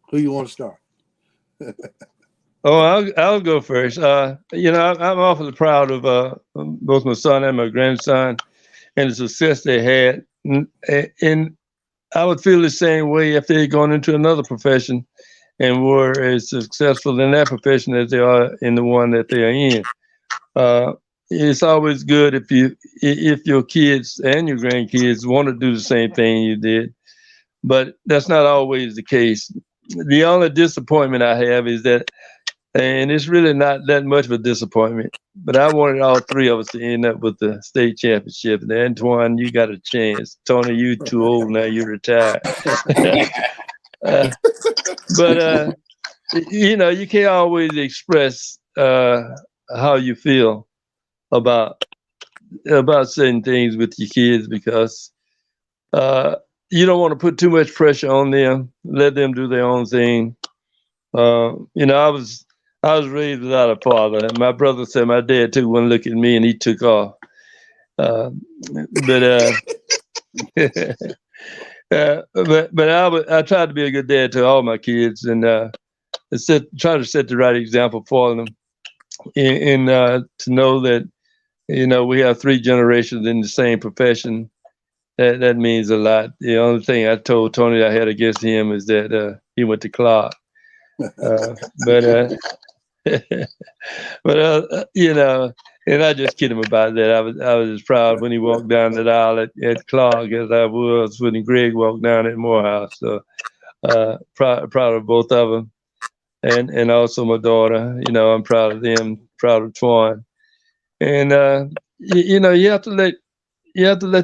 Who you want to start? I'll go first. I'm awfully proud of both my son and my grandson and the success they had. And I would feel the same way if they had gone into another profession and were as successful in that profession as they are in the one that they are in. It's always good if your kids and your grandkids want to do the same thing you did, but that's not always the case. The only disappointment I have is that, and it's really not that much of a disappointment, but I wanted all three of us to end up with the state championship. And Antoine, you got a chance. Tony, you too old now, you're retired. But you can't always express how you feel about certain things with your kids because you don't want to put too much pressure on them. Let them do their own thing. I was raised without a father. And my brother said my dad took one look at me and he took off. But I tried to be a good dad to all my kids and try to set the right example for them, and to know that we have three generations in the same profession. That means a lot. The only thing I told Tony I had against him is that he went to Clark. And I just kid him about that. I was as proud when he walked down the aisle at Clark as I was when Greg walked down at Morehouse. So proud of both of them, and also my daughter. I'm proud of them. Proud of Twan. And you have to let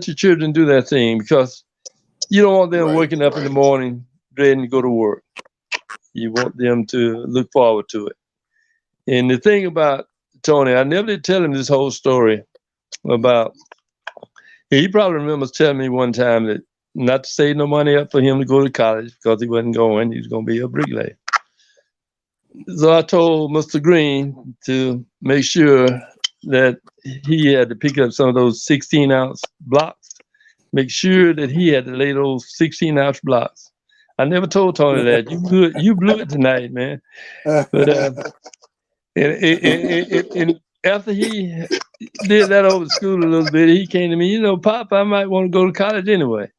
your children do their thing because you don't want them waking up in the morning dreading to go to work. You want them to look forward to it. And the thing about Tony, I never did tell him this whole story about, he probably remembers telling me one time that not to save no money up for him to go to college because he wasn't going, he was going to be a bricklayer. So I told Mr. Green to make sure that he had to pick up some of those 16-ounce blocks, make sure that he had to lay those 16-ounce blocks. I never told Tony that. You blew it tonight, man. But and after he did that over school a little bit, he came to me, Pop, I might want to go to college anyway.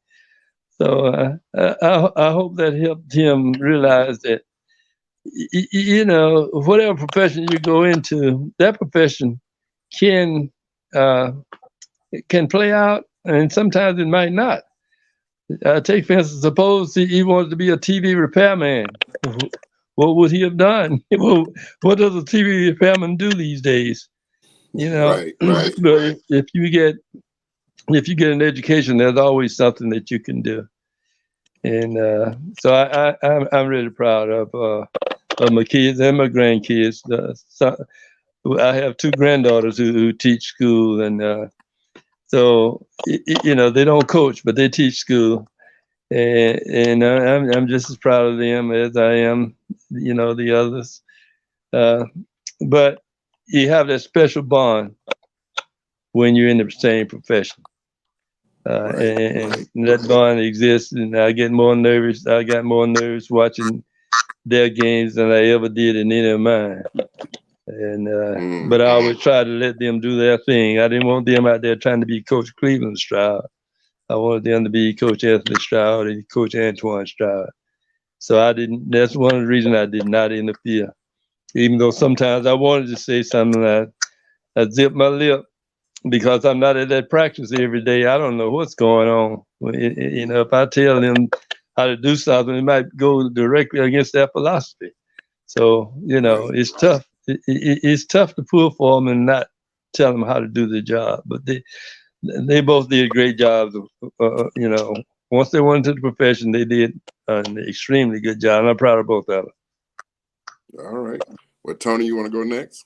So I hope that helped him realize that, whatever profession you go into, that profession can play out, and sometimes it might not. Take for instance, suppose he wanted to be a TV repairman. What would he have done? What does a TV repairman do these days? Right. But if you get an education, there's always something that you can do. And so I'm really proud of my kids and my grandkids. I have two granddaughters who teach school, and so they don't coach, but they teach school. And I'm just as proud of them as I am, the others. But you have that special bond when you're in the same profession. And that bond exists, and I got more nervous watching their games than I ever did in any of mine. But I always try to let them do their thing. I didn't want them out there trying to be Coach Cleveland Stroud. I wanted them to be Coach Anthony Stroud and Coach Antoine Stroud. So I didn't. That's one of the reasons I did not interfere. Even though sometimes I wanted to say something, I zipped my lip because I'm not at that practice every day. I don't know what's going on. If I tell them how to do something, it might go directly against their philosophy. So it's tough. It's tough to pull for them and not tell them how to do the job. But they both did great jobs. Once they went into the profession, they did an extremely good job. And I'm proud of both of them. All right. Well, Tony, you want to go next?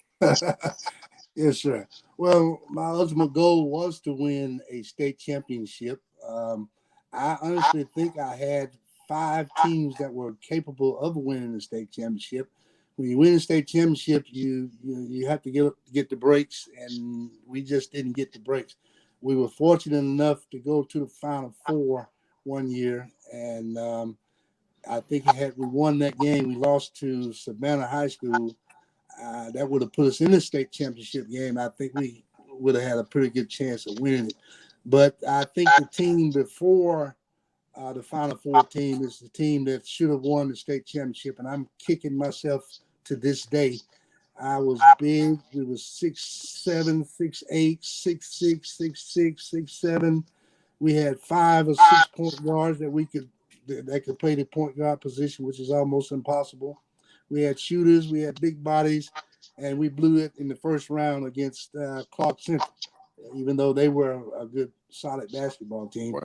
Yes, sir. Well, my ultimate goal was to win a state championship. I honestly think I had 5 teams that were capable of winning the state championship. When you win a state championship, you have to get the breaks, and we just didn't get the breaks. We were fortunate enough to go to the Final Four one year, and I think had we won that game, we lost to Savannah High School. That would have put us in the state championship game. I think we would have had a pretty good chance of winning it. But I think the team before the Final Four team is the team that should have won the state championship, and I'm kicking myself to this day. I was big. We were 6'7", 6'8", 6'6", 6'6", 6'7". We had 5 or 6 point guards that could play the point guard position, which is almost impossible. We had shooters, we had big bodies, and we blew it in the first round against Clark Central, even though they were a good, solid basketball team.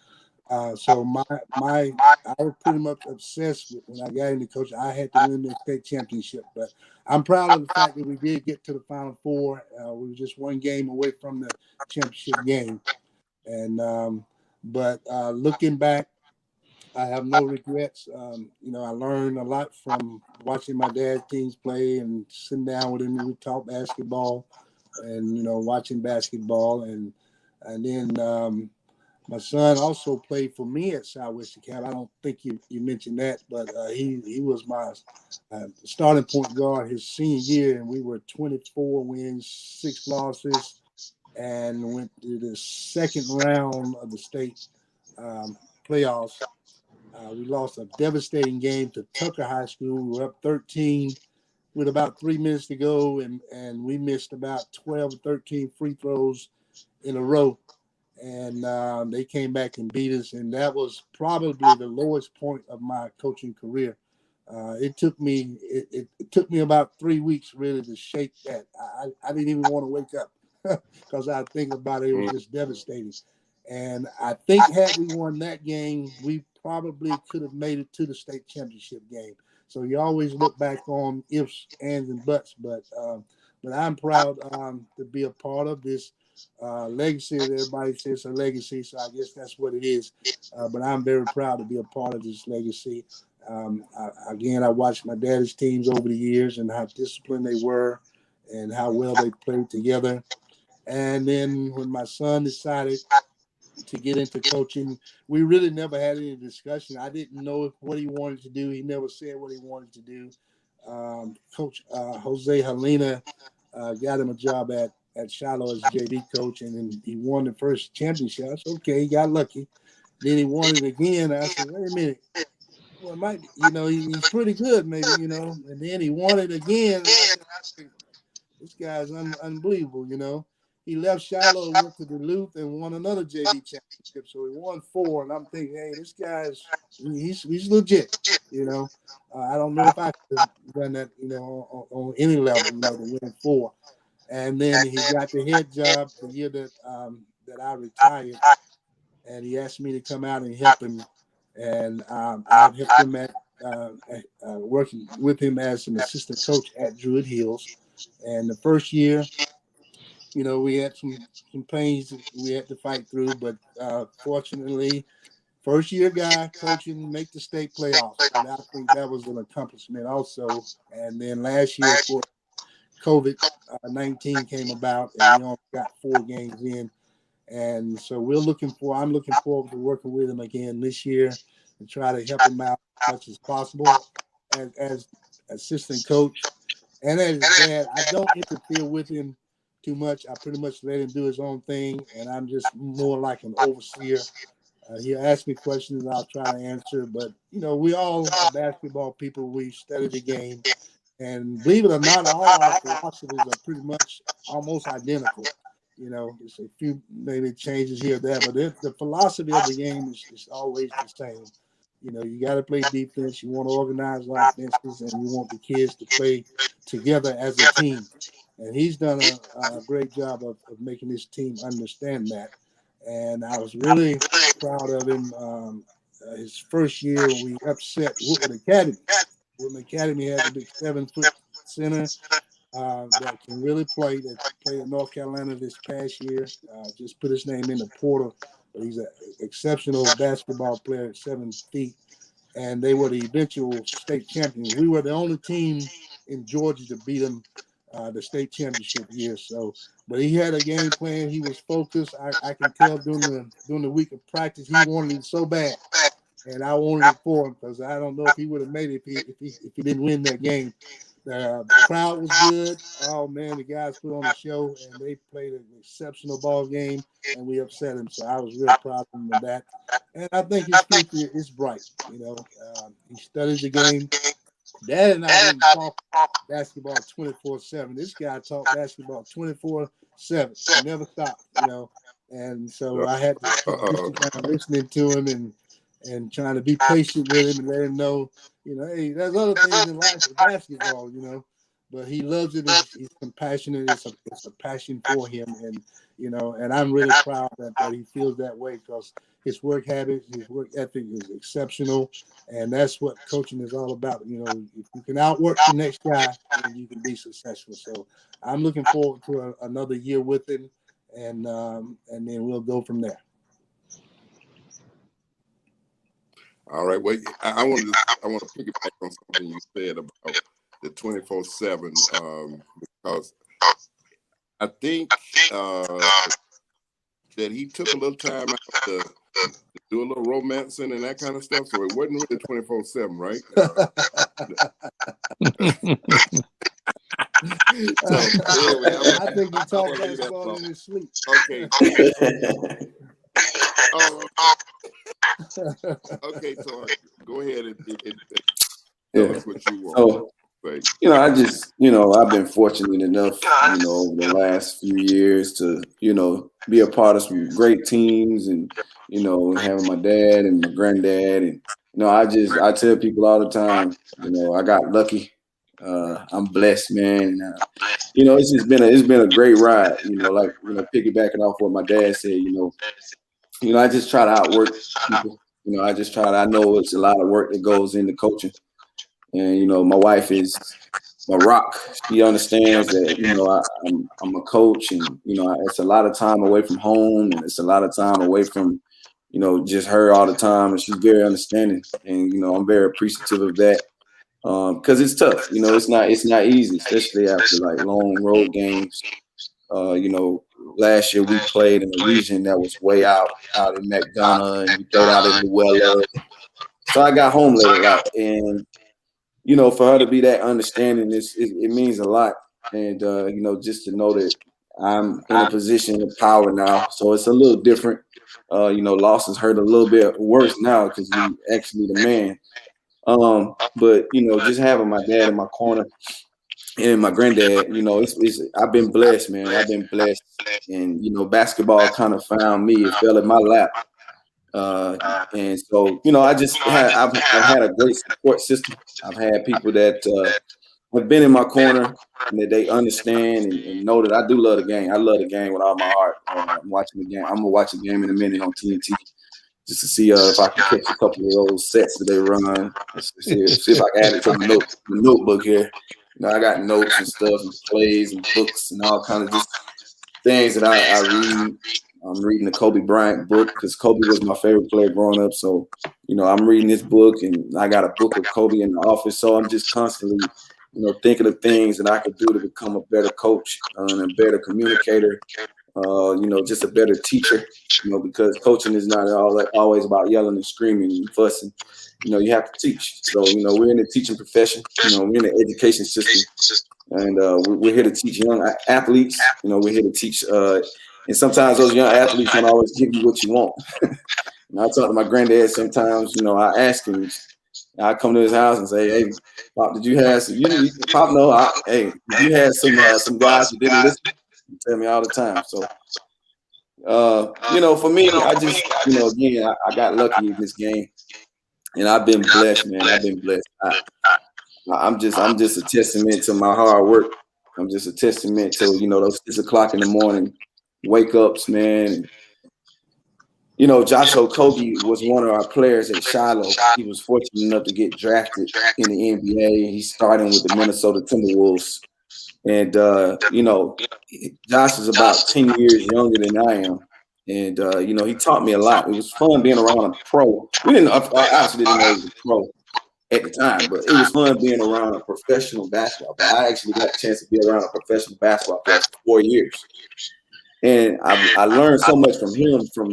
So I was pretty much obsessed with when I got into coaching. I had to win the state championship, but I'm proud of the fact that we did get to the Final Four. We were just one game away from the championship game, and but looking back, I have no regrets. I learned a lot from watching my dad's teams play and sitting down with him. We talk basketball and, watching basketball. And then my son also played for me at Southwest Cab. I don't think you mentioned that, but he was my starting point guard his senior year, and we were 24 wins, 6 losses, and went to the second round of the state playoffs. We lost a devastating game to Tucker High School. We were up 13 with about 3 minutes to go, and we missed about 12 or 13 free throws in a row. And they came back and beat us, and that was probably the lowest point of my coaching career. It took me about 3 weeks really to shake that. I didn't even want to wake up because I think about it. It was just devastating. And I think had we won that game, we probably could have made it to the state championship game. So you always look back on ifs, ands, and buts. But I'm proud to be a part of this legacy. Everybody says a legacy, so I guess that's what it is. But I'm very proud to be a part of this legacy. I watched my daddy's teams over the years and how disciplined they were and how well they played together. And then when my son decided to get into coaching, we really never had any discussion. I didn't know what he wanted to do. He never said what he wanted to do. Coach Jose Helena got him a job at Shiloh as JV coach, and then he won the first championship. I said, okay, he got lucky. Then he won it again. I said, wait a minute. Well, it might be, he's pretty good, maybe, And then he won it again. And I said, this guy's unbelievable, He left Shiloh, went to Duluth, and won another JV championship. So he won 4, and I'm thinking, hey, this he's legit, I don't know if I could have done that, on any level, to win 4. And then he got the head job the year that I retired, and he asked me to come out and help him. And I've helped him at working with him as an assistant coach at Druid Hills. And the first year, we had some pains that we had to fight through, but fortunately, first year guy coaching, make the state playoffs. And I think that was an accomplishment also. And then last year, of course, COVID-19 came about, and we only got 4 games in. And so I'm looking forward to working with him again this year and try to help him out as much as possible as assistant coach. And as his dad, I don't interfere with him too much. I pretty much let him do his own thing, and I'm just more like an overseer. He'll ask me questions, and I'll try to answer. But we all are basketball people. We study the game, and believe it or not, all our philosophies are pretty much almost identical. It's a few maybe changes here or there, but the philosophy of the game is always the same. You got to play defense. You want to organize offenses, and you want the kids to play together as a team. And he's done a great job of making his team understand that. And I was really proud of him. His first year, we upset Woodward Academy. Woodward Academy has a big 7-foot center that can really play. That played in North Carolina this past year. Just put his name in the portal. But he's an exceptional basketball player at 7 feet. And they were the eventual state champions. We were the only team in Georgia to beat them the state championship year. So, but he had a game plan. He was focused. I can tell during the week of practice, he wanted it so bad, and I wanted it for him because I don't know if he would have made it if he didn't win that game. The crowd was good. Oh man, the guys put on a show and they played an exceptional ball game, and we upset him. So I was real proud of him of that. And I think his future is bright. He studies the game. Dad and I didn't talk basketball 24/7. This guy talked basketball 24/7. He never stopped, And so I had to keep used to kind of listening to him and trying to be patient with him and let him know, hey, there's other things in life with basketball, But he loves it. He's compassionate. It's a passion for him, and I'm really proud that he feels that way because his work habits, his work ethic is exceptional, and that's what coaching is all about. If you can outwork the next guy, then you can be successful. So I'm looking forward to another year with him, and then we'll go from there. All right. Well, I want to piggyback on something you said about the 24/7 because I think that he took a little time out to do a little romancing and that kind of stuff. So it wasn't really 24/7, right? So anyway, I think he talked basketball in his sleep. Okay. Okay, so go ahead and tell us what you want. I just, I've been fortunate enough, over the last few years to, be a part of some great teams and, having my dad and my granddad. And, I tell people all the time, I got lucky. I'm blessed, man. And, it's been a great ride, piggybacking off what my dad said, I just try to outwork people. I know it's a lot of work that goes into coaching. And, my wife is my rock. She understands that, I'm a coach and, it's a lot of time away from home and it's a lot of time away from, just her all the time. And she's very understanding. And, I'm very appreciative of that. Cause it's tough, it's not easy, especially after like long road games. Last year we played in a region that was way out in McDonough and we played out in Luella. So I got home late a lot and, for her to be that understanding, it means a lot. And, just to know that I'm in a position of power now. So it's a little different. Losses hurt a little bit worse now because we actually the man. But, just having my dad in my corner and my granddad, I've been blessed, man. I've been blessed. And, basketball kind of found me. It fell in my lap. And so, I've had a great support system. I've had people that have been in my corner and that they understand and know that I do love the game. I love the game with all my heart. I'm watching the game. I'm gonna watch the game in a minute on TNT just to see if I can catch a couple of those sets that they run. See if I can add it to the notebook here. I got notes and stuff and plays and books and all kind of just things that I read. I'm reading the Kobe Bryant book because Kobe was my favorite player growing up. So, I'm reading this book and I got a book of Kobe in the office. So I'm just constantly, thinking of things that I could do to become a better coach and a better communicator, just a better teacher, because coaching is not always about yelling and screaming and fussing. You have to teach. So, we're in the teaching profession, we're in the education system. And we're here to teach young athletes. You know, we're here to teach. And sometimes those young athletes don't always give you what you want. And I talk to my granddad sometimes. You know, I ask him. I come to his house and say, "Hey, Pop, did you have some? Pop, no. Hey, did you have some guys who didn't listen?" You tell me all the time. So, you know, for me, I just, you know, again, I got lucky in this game, and I've been blessed, man. I've been blessed. I'm just a testament to my hard work. I'm just a testament to, you know, those 6 o'clock in the morning wake ups, man. And, you know, Josh Okogie was one of our players at Shiloh. He was fortunate enough to get drafted in the NBA. He's starting with the Minnesota Timberwolves. And, you know, Josh is about 10 years younger than I am. And, you know, he taught me a lot. It was fun being around a pro. I actually didn't know he was a pro at the time, but it was fun being around a professional basketball player. I actually got a chance to be around a professional basketball player for 4 years. And I learned so much from him, from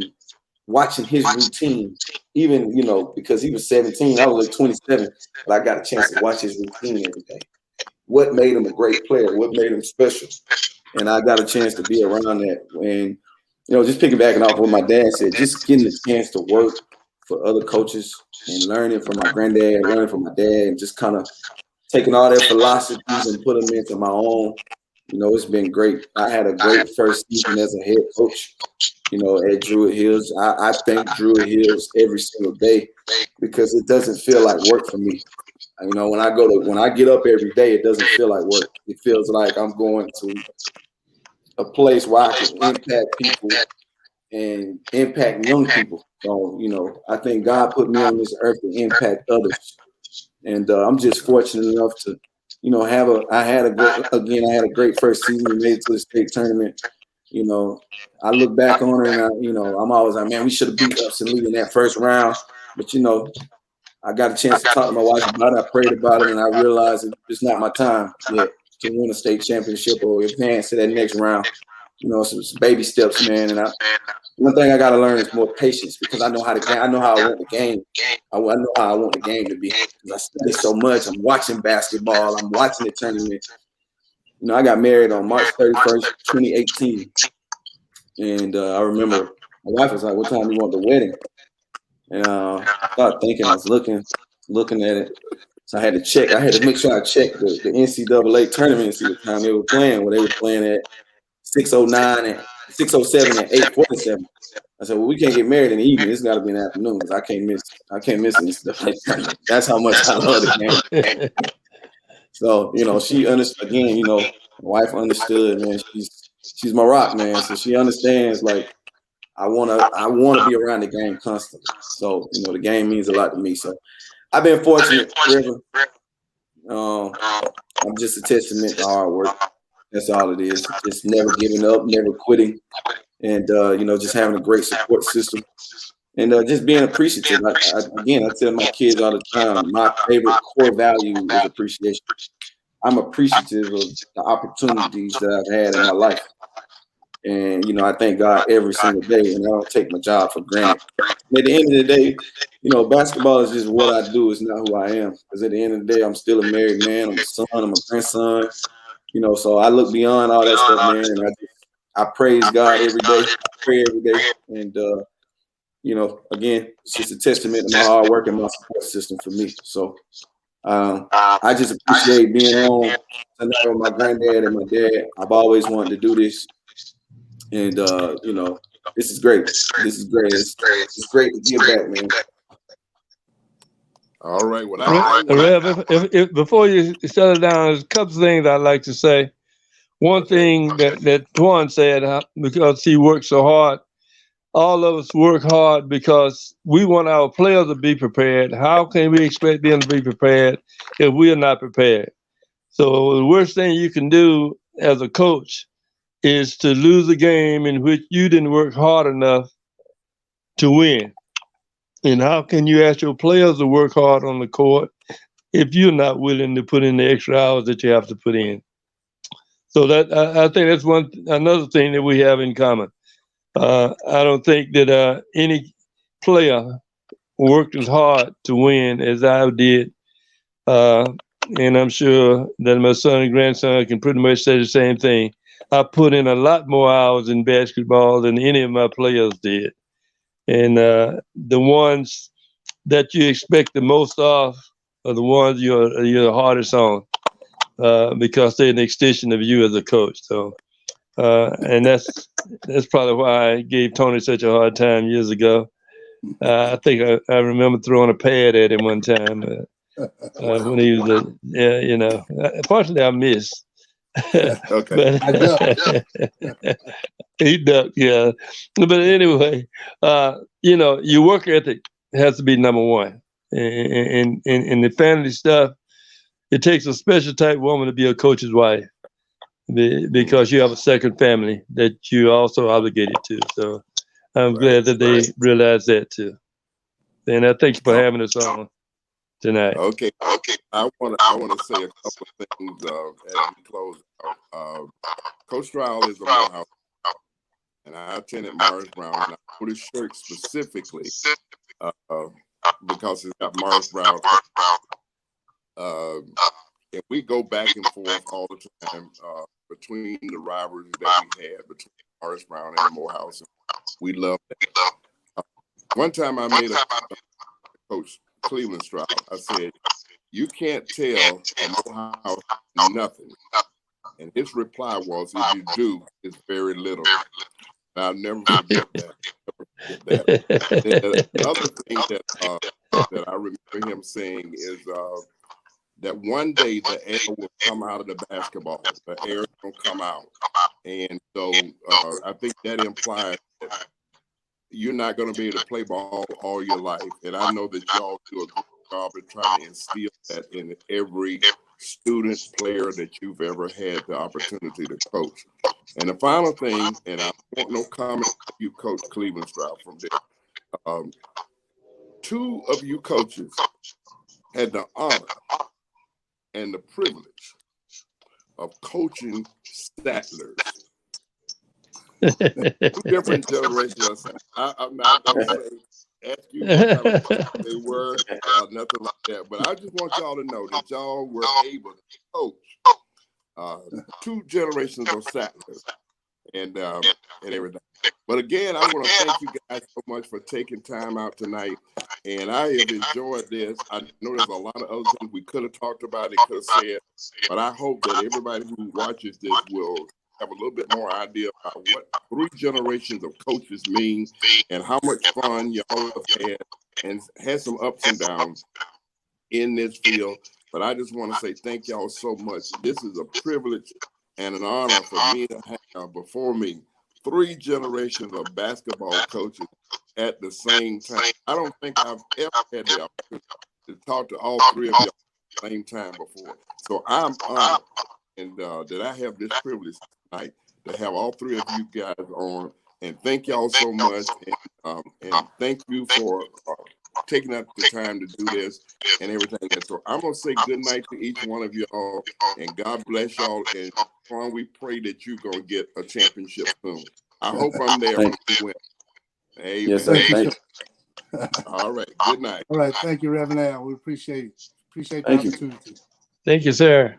watching his routine, even, you know, because he was 17, I was like 27, but I got a chance to watch his routine every day. What made him a great player? What made him special? And I got a chance to be around that. And, you know, just piggybacking off what my dad said, just getting the chance to work for other coaches and learning from my granddad, learning from my dad, and just kind of taking all their philosophies and put them into my own. You know, it's been great. I had a great first season as a head coach, you know, at Druid Hills. I thank Druid Hills every single day because it doesn't feel like work for me. You know, when I get up every day, it doesn't feel like work. It feels like I'm going to a place where I can impact people and impact young people. So, you know, I think God put me on this earth to impact others. And I'm just fortunate enough to, you know, I had a great first season. We made it to the state tournament. You know, I look back on it and you know, I'm always like, man, we should have beat Upson Lee in that first round. But, you know, I got a chance to talk to my wife about it. I prayed about it, and I realized it's not my time yet to win a state championship or advance to that next round. You know, so it's baby steps, man. And one thing I got to learn is more patience because I know how I want the game. I know how I want the game to be because I study so much. I'm watching basketball. I'm watching the tournament. You know, I got married on March 31st, 2018. And I remember my wife was like, "What time do you want the wedding?" And I started thinking, I was looking at it. So I had to check. I had to make sure I checked the NCAA tournament and see what time they were playing. Well, they were playing at 6:09 and 6:07 and 8:47. I said, "Well, we can't get married in the evening. It's got to be in the afternoon because I can't miss NCAA tournament." That's how much I love the game. So, you know, she understood again. You know, my wife understood, man. She's my rock, man. So she understands. Like, I wanna be around the game constantly. So, you know, the game means a lot to me. So I've been fortunate, River. I'm just a testament to hard work. That's all it is. Just never giving up, never quitting, and you know, just having a great support system, and just being appreciative. I tell my kids all the time, my favorite core value is appreciation. I'm appreciative of the opportunities that I've had in my life. And, you know, I thank God every single day, and I don't take my job for granted. And at the end of the day, you know, basketball is just what I do. It's not who I am. Because at the end of the day, I'm still a married man. I'm a son. I'm a grandson. You know, so I look beyond all that stuff, man. And I praise God every day. I pray every day. And, you know, again, it's just a testament to my hard work and my support system for me. So I just appreciate being on tonight with my granddad and my dad. I've always wanted to do this. And, you know, this is great. This is great. It's great to give back, man. All right. Well, if before you shut it down, there's a couple of things I'd like to say. One thing that Twan said, because he worked so hard, all of us work hard because we want our players to be prepared. How can we expect them to be prepared if we are not prepared? So the worst thing you can do as a coach is to lose a game in which you didn't work hard enough to win. And how can you ask your players to work hard on the court if you're not willing to put in the extra hours that you have to put in? So that I think that's another thing that we have in common. I don't think that any player worked as hard to win as I did and I'm sure that my son and grandson can pretty much say the same thing. I put in a lot more hours in basketball than any of my players did. And the ones that you expect the most of are the ones you're the hardest on, because they're an extension of you as a coach. So, and that's probably why I gave Tony such a hard time years ago. I think I remember throwing a pad at him one time when he was Fortunately, I missed. Okay. But I know. he ducked, yeah. But anyway, your work ethic has to be number one. And the family stuff, it takes a special type woman to be a coach's wife because you have a second family that you're also obligated to. So I'm glad that they realize that too. And I thank you for having us on tonight. Okay. I want to say a couple of things as we close out. Coach Strouds is a Morehouse, and I attended Morris Brown, and I put his shirt specifically because it's got Morris Brown. And we go back and forth all the time between the rivalries that we had between Morris Brown and Morehouse. We love that. One time I made a Coach Cleveland Strouds. I said, "You can't tell a Morehouse nothing." And his reply was, "If you do, it's very little." I'll never forget that. The other thing that I remember him saying is that one day the air will come out of the basketball. The air is going to come out. And so I think that implies that you're not going to be able to play ball all your life. And I know that y'all do a good job of trying to instill that in every student, player that you've ever had the opportunity to coach. And the final thing, and I want no comment from you, Coach Cleveland Strouds, from there. Two of you coaches had the honor and the privilege of coaching Stattlers. Two different generations. I'm not going to ask you what kind of they were, nothing like that. But I just want y'all to know that y'all were able to coach two generations of Stattlers and everything. But again, I want to thank you guys so much for taking time out tonight. And I have enjoyed this. I know there's a lot of other things we could have talked about and could have said, but I hope that everybody who watches this will have a little bit more idea about what 3 generations of coaches mean and how much fun y'all have had and had some ups and downs in this field. But I just want to say thank y'all so much. This is a privilege and an honor for me to have before me 3 generations of basketball coaches at the same time. I don't think I've ever had the opportunity to talk to all 3 of y'all at the same time before. So I'm honored and that I have this privilege tonight to have all 3 of you guys on. And thank y'all so much. And thank you for taking up the time to do this and everything. And so I'm going to say good night to each one of y'all. And God bless y'all. And Ron, we pray that you're going to get a championship soon. I hope I'm there when you win. Amen. Yes, sir. Thank you. All right. Good night. All right. Thank you, Reverend Al. We appreciate the Thank you. opportunity. Thank you, sir.